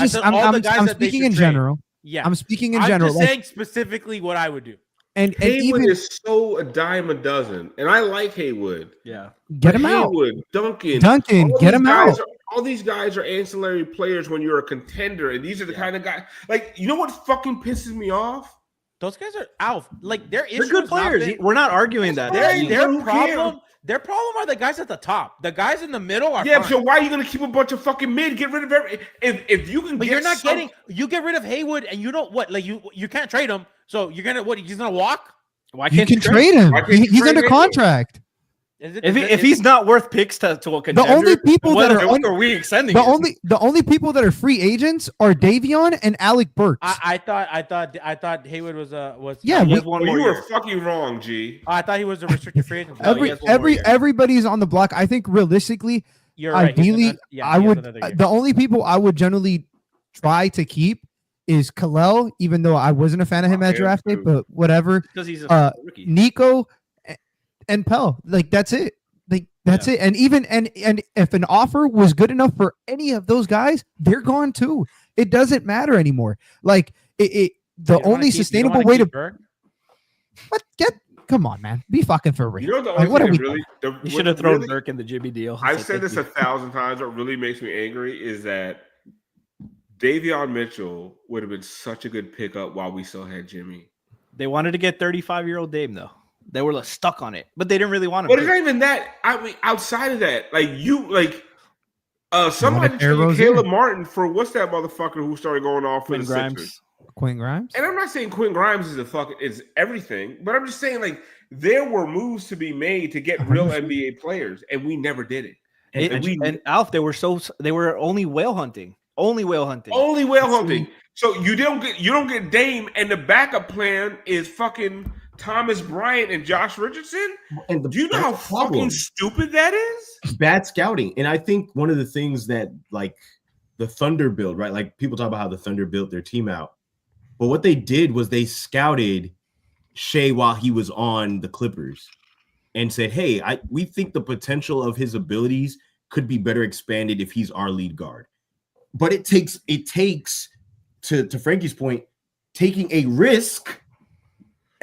speaking in general. Yeah, I'm speaking in general. I'm just saying specifically what I would do. And Haywood is so a dime a dozen, and I like Haywood. Yeah, get him out. Haywood, Duncan, get him out. All these guys are ancillary players when you're a contender, and these are the kind of guys. Like, you know what fucking pisses me off? Those guys are out. Like, they're good players. We're not arguing that. Their problem are the guys at the top. The guys in the middle are fine. So why are you going to keep a bunch of fucking mid? Get rid of every. If you can, but you're not getting. You get rid of Haywood, and you don't what? Like you can't trade him. So you're gonna what? He's gonna walk. Why can't you trade him? He's under contract. If he's not worth picks to a contender, the only people that are we extending? The only people that are free agents are Davion and Alec Burks. I thought Haywood was. Yeah, you were fucking wrong, G. I thought he was a restricted free agent. Everybody's on the block. I think realistically, ideally, I would. The only people I would generally try to keep is Kalel, even though I wasn't a fan of him at draft day, but whatever. Because he's a rookie. Nico and Pell, like that's it. Like that's it. And even and if an offer was good enough for any of those guys, they're gone too. It doesn't matter anymore. Like the only sustainable way to come on, man, be fucking for real. You know the only what are we? You should have thrown Dirk in the Jimmy deal. I've said this 1,000 times. What really makes me angry is that Davion Mitchell would have been such a good pickup while we still had Jimmy. They wanted to get 35-year-old Dame though. They were stuck on it, but they didn't really want him. But it's not even that. I mean, outside of that, somebody traded Caleb Martin for what's that motherfucker who started going off for the Sixers? Quinn Grimes. And I'm not saying Quinn Grimes is everything, but I'm just saying there were moves to be made to get real NBA players, and we never did it. And Alf, they were only whale hunting. Only whale hunting. So you don't get Dame, and the backup plan is fucking Thomas Bryant and Josh Richardson. And do you know how fucking stupid that is? Bad scouting. And I think one of the things that the Thunder build, right? Like people talk about how the Thunder built their team out, but what they did was they scouted Shea while he was on the Clippers and said, "Hey, we think the potential of his abilities could be better expanded if he's our lead guard." But it takes to Franky's point, taking a risk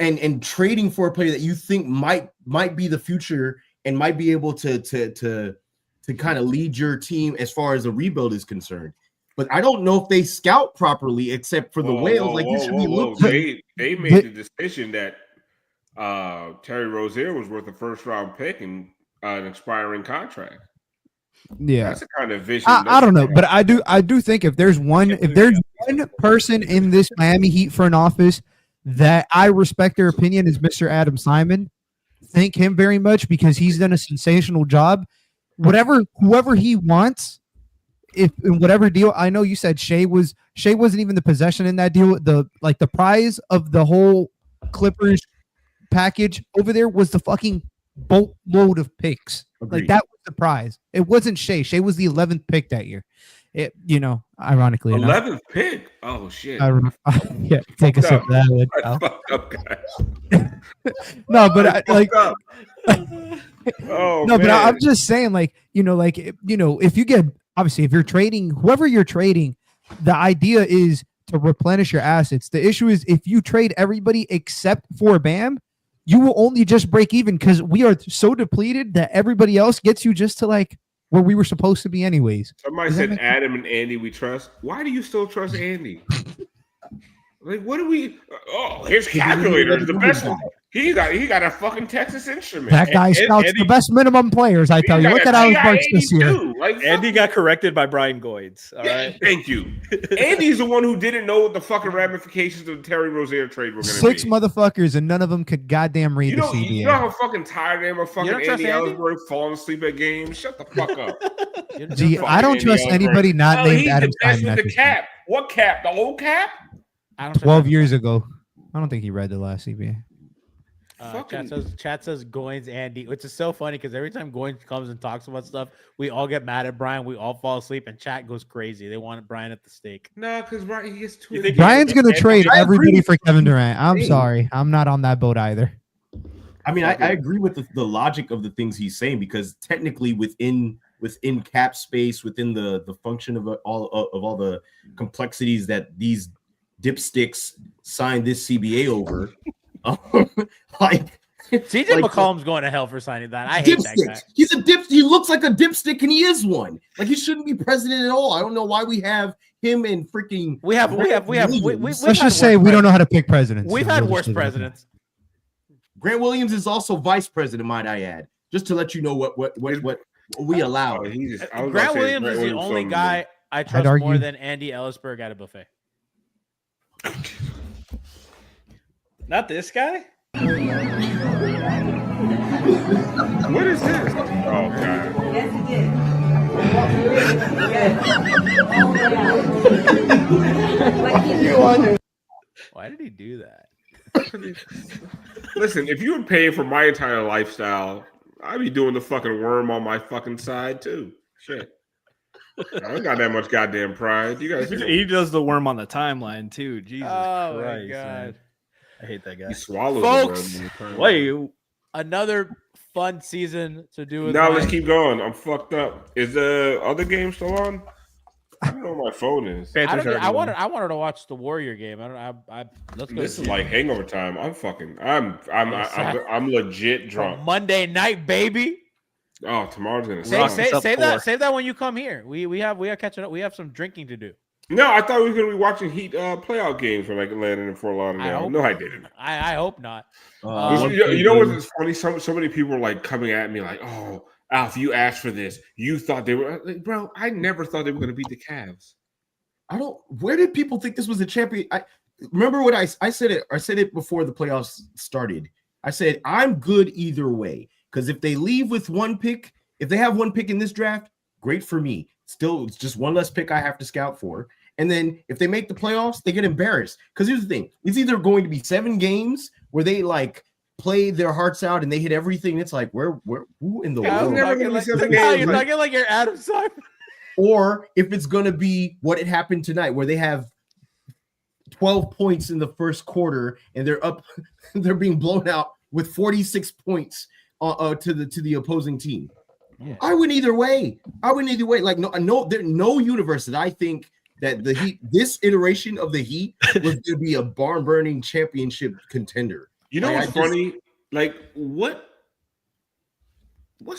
and trading for a player that you think might be the future and might be able to kind of lead your team as far as the rebuild is concerned. But I don't know if they scout properly, except for the whales. You should be looking. They made the decision that Terry Rozier was worth a first-round pick and an expiring contract. Yeah, that's the kind of vision. I don't know, but I do think if there's one person in this Miami Heat front office that I respect their opinion is Mr. Adam Simon. Thank him very much because he's done a sensational job. Whoever he wants, if in whatever deal. I know you said Shea wasn't even the possession in that deal. The prize of the whole Clippers package over there was the fucking boatload of picks. Agreed. That was the prize. It wasn't Shea. Shea was the 11th pick that year. Ironically 11th pick. Oh shit. Yeah, take a sip of that. Fucked up, guys. No, but but I'm just saying, if you get obviously if you're trading whoever you're trading, the idea is to replenish your assets. The issue is if you trade everybody except for Bam, you will only just break even because we are so depleted that everybody else gets you just to where we were supposed to be anyways. Somebody said Adam and Andy we trust. Why do you still trust Andy? Like, what do we? Oh, his calculator is the best one. He got a fucking Texas Instrument. That guy scouts the best minimum players. I tell you, look at how he works this year. Like, Andy got corrected by Brian Goids. All right, thank you. Andy's the one who didn't know what the fucking ramifications of the Terry Rozier trade were going to be. 6 motherfuckers, and none of them could goddamn read the CBA. You know how fucking tired I am of fucking Andy Ellsberg falling asleep at games? Shut the fuck up. Gee, I don't trust anybody not named Adam Simon. The cap. What cap? The old cap? 12 years ago. I don't think he read the last CBA. Chat says Goins Andy, which is so funny because every time Goins comes and talks about stuff, we all get mad at Brian. We all fall asleep, and chat goes crazy. They want Brian at the stake. No, because Brian he gets too. Brian's gonna trade everybody for Kevin Durant. I'm sorry, I'm not on that boat either. I mean, I agree with the logic of the things he's saying because technically within cap space, within the function of all the complexities that these dipsticks signed this CBA over. Like CJ McCollum's going to hell for signing that. I hate that guy. He's a dipstick. He looks like a dipstick, and he is one. Like he shouldn't be president at all. I don't know why we have him and freaking. Let's just say we don't know how to pick presidents. We've had worse presidents. Grant Williams is also vice president, might I add, just to let you know what we allow. Grant Williams is the only guy I trust more than Andy Ellisberg at a buffet. Not this guy? What is this? Oh, God. Yes, he did. Why did he do that? Listen, if you were paying for my entire lifestyle, I'd be doing the fucking worm on my fucking side, too. Shit. I don't got that much goddamn pride. You guys, he does the worm on the timeline, too. Jesus Christ. My God. Man. I hate that guy. He swallows folks. Wait, another fun season to do with. Now let's keep going. I'm fucked up. Is the other game still on? I don't know where my phone is. I wanted to watch the Warrior game. Let's go. This is like hangover time. I'm legit drunk. Monday night, baby. Oh, tomorrow's gonna save that when you come here. We have catching up. We have some drinking to do. No, I thought we were gonna be watching Heat playoff games for like Atlanta and Fort Lauderdale. No, I didn't. I hope not. You know what's funny? So many people are like coming at me like, "Oh, Alf, you asked for this. You thought they were." Like, bro, I never thought they were gonna beat the Cavs. Where did people think this was a champion? I remember what I said it. I said it before the playoffs started. I said I'm good either way because if they leave with one pick, if they have one pick in this draft, great for me. Still, it's just one less pick I have to scout for. And then if they make the playoffs, they get embarrassed. Because here's the thing. It's either going to be 7 games where they like play their hearts out and they hit everything. It's like, who in the world? You're talking like you're Adam Simon. Or if it's going to be what it happened tonight, where they have 12 points in the first quarter and they're being blown out with 46 points to the opposing team. Yeah. I went either way. Like no universe that I think that the Heat, this iteration of the Heat, was going to be a barn-burning championship contender. You know what's funny? Like, what's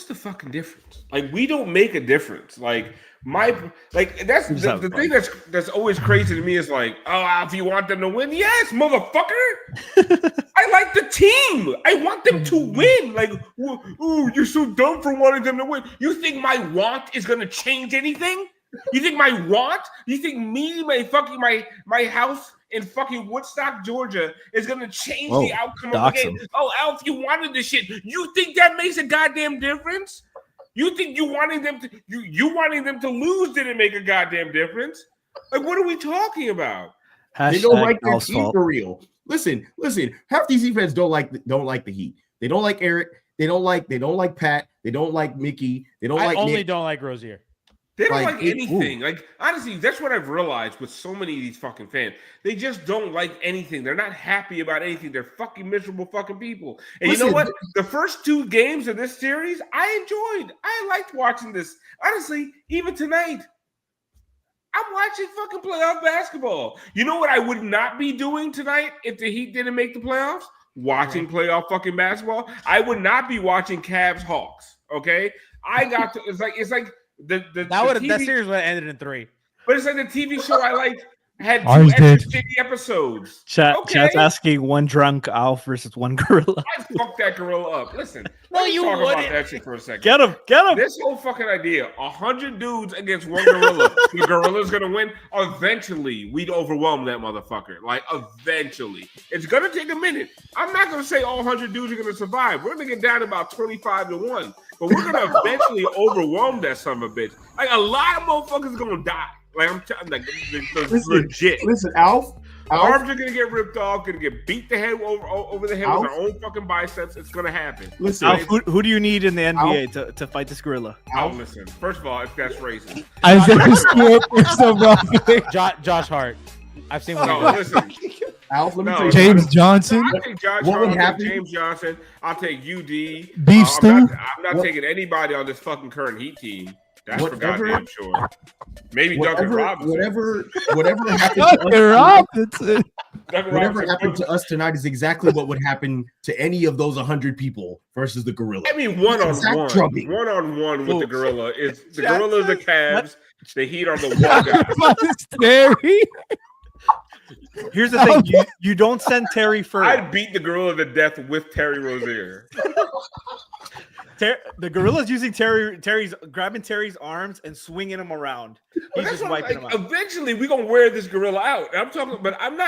the fucking difference? Like, we don't make a difference. Like, that's the thing that's always crazy to me is like, oh, if you want them to win, yes, motherfucker. I like the team. I want them to win. Like, ooh, you're so dumb for wanting them to win. You think my want is going to change anything? You think my want? You think me, my house in fucking Woodstock, Georgia, is gonna change the outcome of the game? Oh, Alf, you wanted this shit. You think that makes a goddamn difference? You think you wanting them to lose didn't make a goddamn difference? Like, what are we talking about? They don't like their team for real. Listen. Half these defense don't like the Heat. They don't like Eric. They don't like Pat. They don't like Mickey. They don't like. I only don't like Rozier. They don't like anything. Like, honestly, that's what I've realized with so many of these fucking fans. They just don't like anything. They're not happy about anything. They're fucking miserable fucking people. And listen, you know what? The first 2 games of this series, I enjoyed. I liked watching this. Honestly, even tonight, I'm watching fucking playoff basketball. You know what I would not be doing tonight if the Heat didn't make the playoffs? Watching playoff fucking basketball. I would not be watching Cavs Hawks. Okay? It's like that series would have ended in 3. But it's like the TV show I like. Had 2 Ours extra did. shitty episodes. Chat's asking one drunk Alf versus one gorilla. I fucked that gorilla up. Listen, No, let's you talk about wouldn't. that shit for a second. Get him. This whole fucking idea, 100 dudes against one gorilla, the gorilla's gonna win. Eventually, we'd overwhelm that motherfucker. Like, eventually. It's gonna take a minute. I'm not gonna say all 100 dudes are gonna survive. We're gonna get down to about 25-1. But we're gonna eventually overwhelm that son of a bitch. Like, a lot of motherfuckers are gonna die. Like, I'm telling legit. Listen, Alf. Arms are gonna get ripped off, gonna get beat the head over the head with their own fucking biceps. It's gonna happen. Listen, Alf, who do you need in the NBA to fight this gorilla? Listen. First of all, if that's racist. Isaiah Stewart versus Josh Hart. I've seen one. No, of those. listen. Alf, let me tell you. James Johnson. I take Josh What would Hart, happen? James Johnson. I'll take UD. Beef stew. I'm not taking anybody on this fucking current Heat team. That's for goddamn sure. Maybe Duncan Robinson. Whatever happened whatever happened to us tonight is exactly what would happen to any of those 100 people versus the gorilla. I mean, one-on-one with the gorilla is the gorilla, the Cavs, the Heat are the one guy. Here's the thing: you don't send Terry first. I'd beat the gorilla to death with Terry Rozier. The gorilla's using Terry's grabbing Terry's arms and swinging him around. He's just wiping him out. Eventually, we're gonna wear this gorilla out. I'm talking, but I'm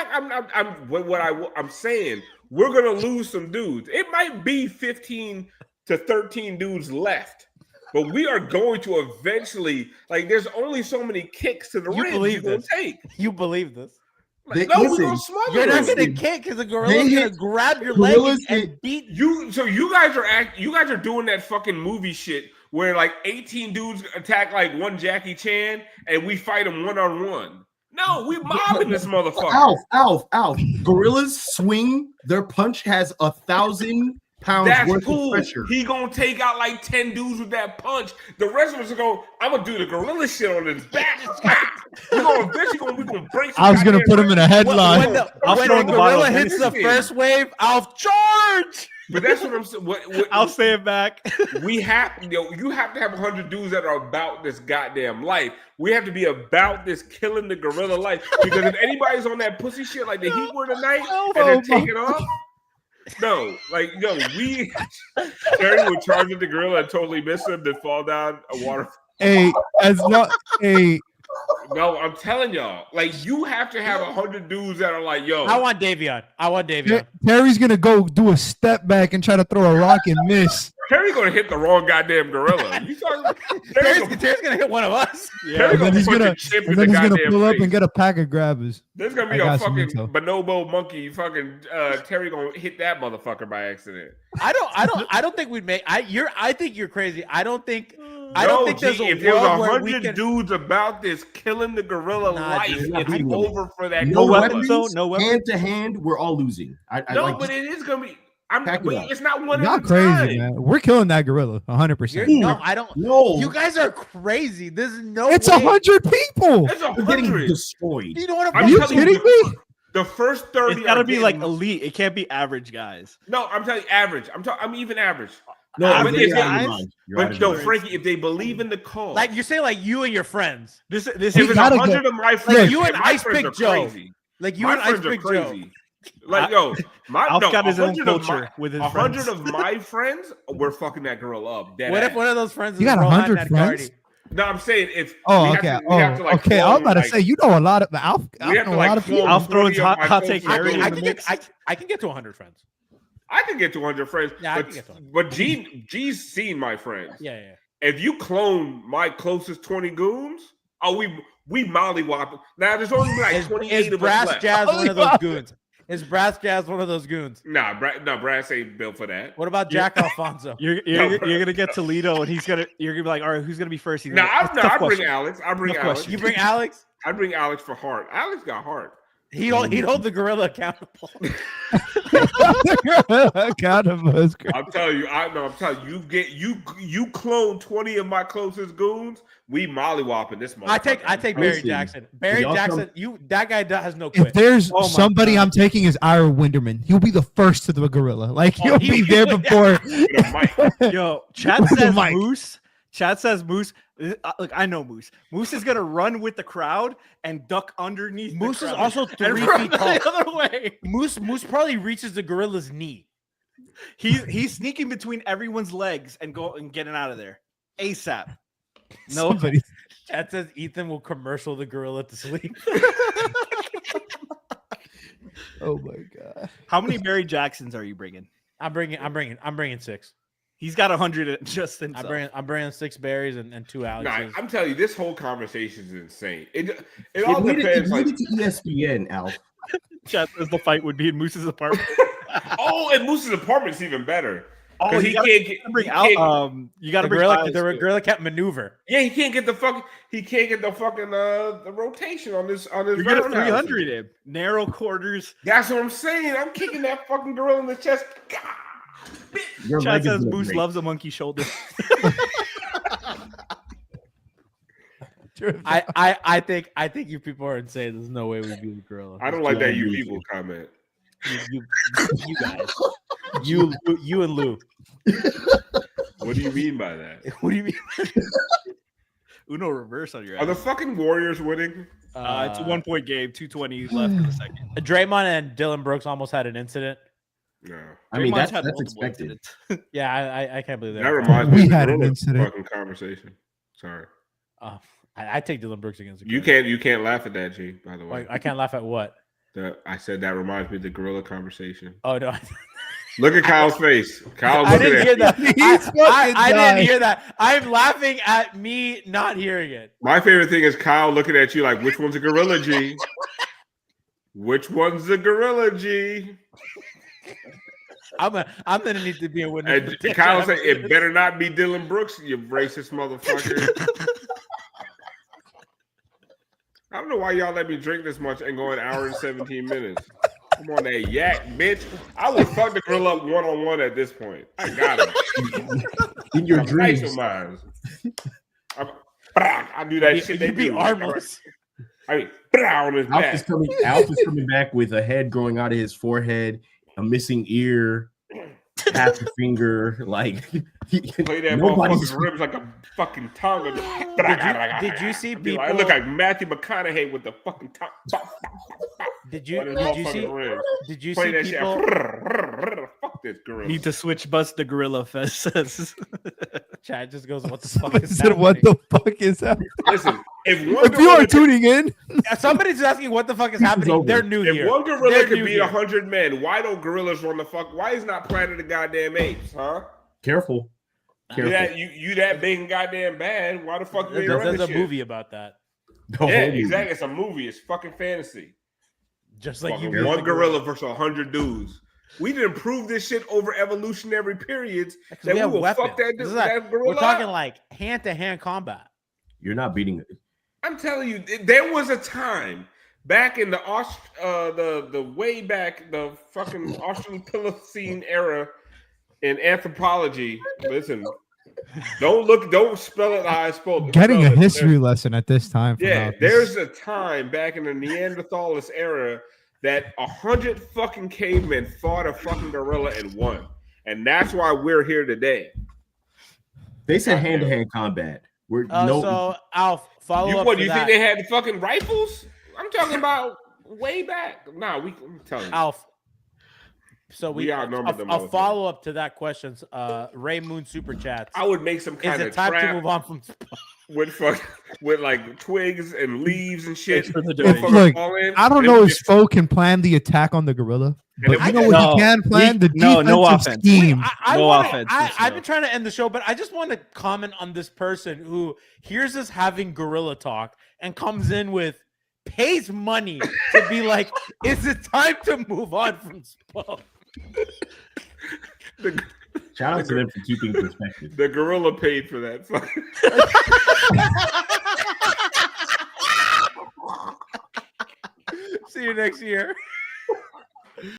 saying we're gonna lose some dudes. It might be 15 to 13 dudes left, but we are going to eventually. Like, there's only so many kicks to the ring you're gonna take. You believe this? We're gonna smother You're not it. gonna kick because the gorilla's gonna grab your leg and beat you. So you guys are doing that fucking movie shit where like 18 dudes attack like one Jackie Chan and we fight them one-on-one. No, we mobbing this motherfucker. Alf. Gorillas swing. Their punch has 1,000 pounds worth of pressure. He gonna take out like 10 dudes with that punch. The rest of us are going, I'm gonna do the gorilla shit on his back. We're gonna break. I was gonna put him in a headline. When the gorilla hits the first wave, I'll charge. But that's what I'm saying. I'll say it back. You have to have 100 dudes that are about this goddamn life. We have to be about this killing the gorilla life. Because if anybody's on that pussy shit like the Heat were tonight and they're taking off, no, Terry would charge at the gorilla and totally miss him to fall down a water. No, I'm telling y'all, like, you have to have 100 dudes that are like, yo. I want Davion. Terry's gonna go do a step back and try to throw a rock and miss. Terry's gonna hit the wrong goddamn gorilla. Terry's gonna hit one of us. Yeah, and then he's gonna pull up and get a pack of grabbers. There's gonna be a fucking bonobo monkey. Fucking Terry gonna hit that motherfucker by accident. I don't think we'd make. I think you're crazy. I don't think there's a if there's world where 100 dudes about this killing the gorilla life, it's over for that. No weapons, hand to hand, we're all losing. But it is gonna be. It's not one. Not crazy, man. We're killing that gorilla 100%. No, I don't. No, you guys are crazy. There's no. It's 100 people. It's 100. Getting destroyed. You know what? Are you kidding me? The first 30. It's gotta be like elite. It can't be average guys. No, I'm telling you, average. I'm even average. No, Frankie, if they believe in the cause, like you say, like you and your friends. This is 100 of my friends. Like you and Ice Pick Joe. Like you and Ice Pick Joe. Like, yo, got his own culture with his 100 of my friends were fucking that girl up. What if one of those friends? You got 100 friends? No, I'm saying if. Okay. I was about to say you know a lot of Alf. Alf throws hot take. I can get to 100 friends. I can get to 100 friends. Yeah, I can get to 100. But G's seen my friends. Yeah. If you clone my closest 20 goons, we mollywop. Now there's only like 28 of us left. Jazz one of those goons? Is Brass Jazz one of those goons? Nah, Brass ain't built for that. What about Jack Alfonso? You're gonna get Toledo, and you're gonna be like, all right, who's gonna be first? I bring Alex. You bring Alex? I bring Alex for heart. Alex got heart. He'd hold the gorilla accountable. I'm telling you, you clone 20 of my closest goons, we mollywhopping this motherfucker. I take Barry Jackson. Barry Jackson, that guy has no quit. If there's somebody I'm taking is Ira Winderman, he'll be the first to the gorilla. Like he'll be there before. Yo, Chad says Moose. Chat says Moose. Look, I know Moose. Moose is gonna run with the crowd and duck underneath. Moose the is crowd also and 3 run feet tall. the other way. Moose probably reaches the gorilla's knee. He's sneaking between everyone's legs and getting out of there ASAP. No, Somebody- Chat says Ethan will commercial the gorilla to sleep. Oh my god. How many Barry Jacksons are you bringing? I'm bringing 6. He's got 100 just himself. I'm bringing 6 berries and 2 Nah, Alexes. I'm telling you, this whole conversation is insane. It all depends. It made it to ESPN, Alf. Chat says the fight would be in Moose's apartment. Oh, and Moose's apartment's even better. Oh, He can't bring get out. the You got to the bring gorilla can't maneuver. Yeah, he can't get the fucking the rotation on this You're gonna roundhouse. 300 him. Narrow quarters. That's what I'm saying. I'm kicking that fucking gorilla in the chest. Your Chad leg is says gonna Moose break. loves a monkey shoulder. I think you people are insane. There's no way we beat the gorilla. I don't like that you people comment. You guys. You and Lou. What do you mean by that? What do you mean? Uno reverse on your Are the ass. fucking Warriors winning? It's a 1-point game, 2:20 left in the second. Draymond and Dylan Brooks almost had an incident. No. I mean, Draymond's that's had multiple expected. incidents. Yeah, I can't believe that. That reminds me We of the had an gorilla incident. fucking conversation. Sorry. I take Dylan Brooks against the You can't laugh at that, G, by the way. I can't laugh at what? I said that reminds me of the gorilla conversation. Oh no. Look at Kyle's face. Kyle's I looking didn't at hear that. He's fucking I didn't dying. hear that. I'm laughing at me not hearing it. My favorite thing is Kyle looking at you like, which one's a gorilla, G? Which one's a gorilla, G? I'm gonna need to be a witness. And Kyle said, it better not be Dylan Brooks, you racist motherfucker. I don't know why y'all let me drink this much and go an hour and 17 minutes. Come on, that yak, bitch. I would fuck the gorilla up one-on-one at this point. I got him. In your I'm nice dreams. of mine. I do that shit. They You'd be do. armless. I mean, on his Alf back. is coming back with a head growing out of his forehead, a missing ear, half a finger. Like Play that nobody's motherfucker's ribs like a fucking tongue. Did you see I'd be people? like, I look like Matthew McConaughey with the fucking tongue. Did you see? Did you Play see that people? shit. Fuck this gorilla. Need to switch bus the gorilla fest says. Chad just goes, "What the fuck Somebody is said, "What happening?" the fuck is happening?" Listen, if one If you gorilla are tuning in, Somebody's asking what the fuck is happening. over. They're new if here. one gorilla They're can new beat here. 100 men, why don't gorillas run the fuck? Why is not Planet of the Goddamn Apes, huh? careful. You that big and goddamn bad. Why the fuck you ain't run There's this a shit? movie about that. The whole Yeah, movie. exactly. It's a movie. It's fucking fantasy. Just like Fucking you. one gorilla versus 100 dudes. We didn't prove this shit over evolutionary periods that we have will weapons. fuck that, This is that gorilla We're talking up. like hand-to-hand combat. You're not beating it. I'm telling you, there was a time back in the way back, the fucking Australopithecine era in anthropology. Listen, don't spell it how I spelled it. getting a Spell it. history lesson at this time. from Yeah, Alf. there's a time back in the Neanderthalis era that 100 fucking cavemen fought a fucking gorilla and won. And that's why we're here today. They said hand-to-hand combat. We're So Alf, follow up. What to do you that. think they had the fucking rifles? I'm talking about way back. Nah, I'm telling you. Alf. So We outnumbered them a all. follow up to that question. Ray Moon super chats. I would make some Is kind it of time to trap move on from? with like twigs and leaves and shit. Thanks for the Motherfuckers donation. Look, fall in, I don't and know then if Spo can plan the attack on the gorilla, And but then you we know can- what he can plan? The no defensive offense. scheme. No wanna- offense to I've Snow. been trying to end the show, but I just want to comment on this person who hears us having gorilla talk and comes in with pays money to be like, "Is it time to move on from Spo?" Shout out to them for keeping perspective. The gorilla paid for that. See you next year.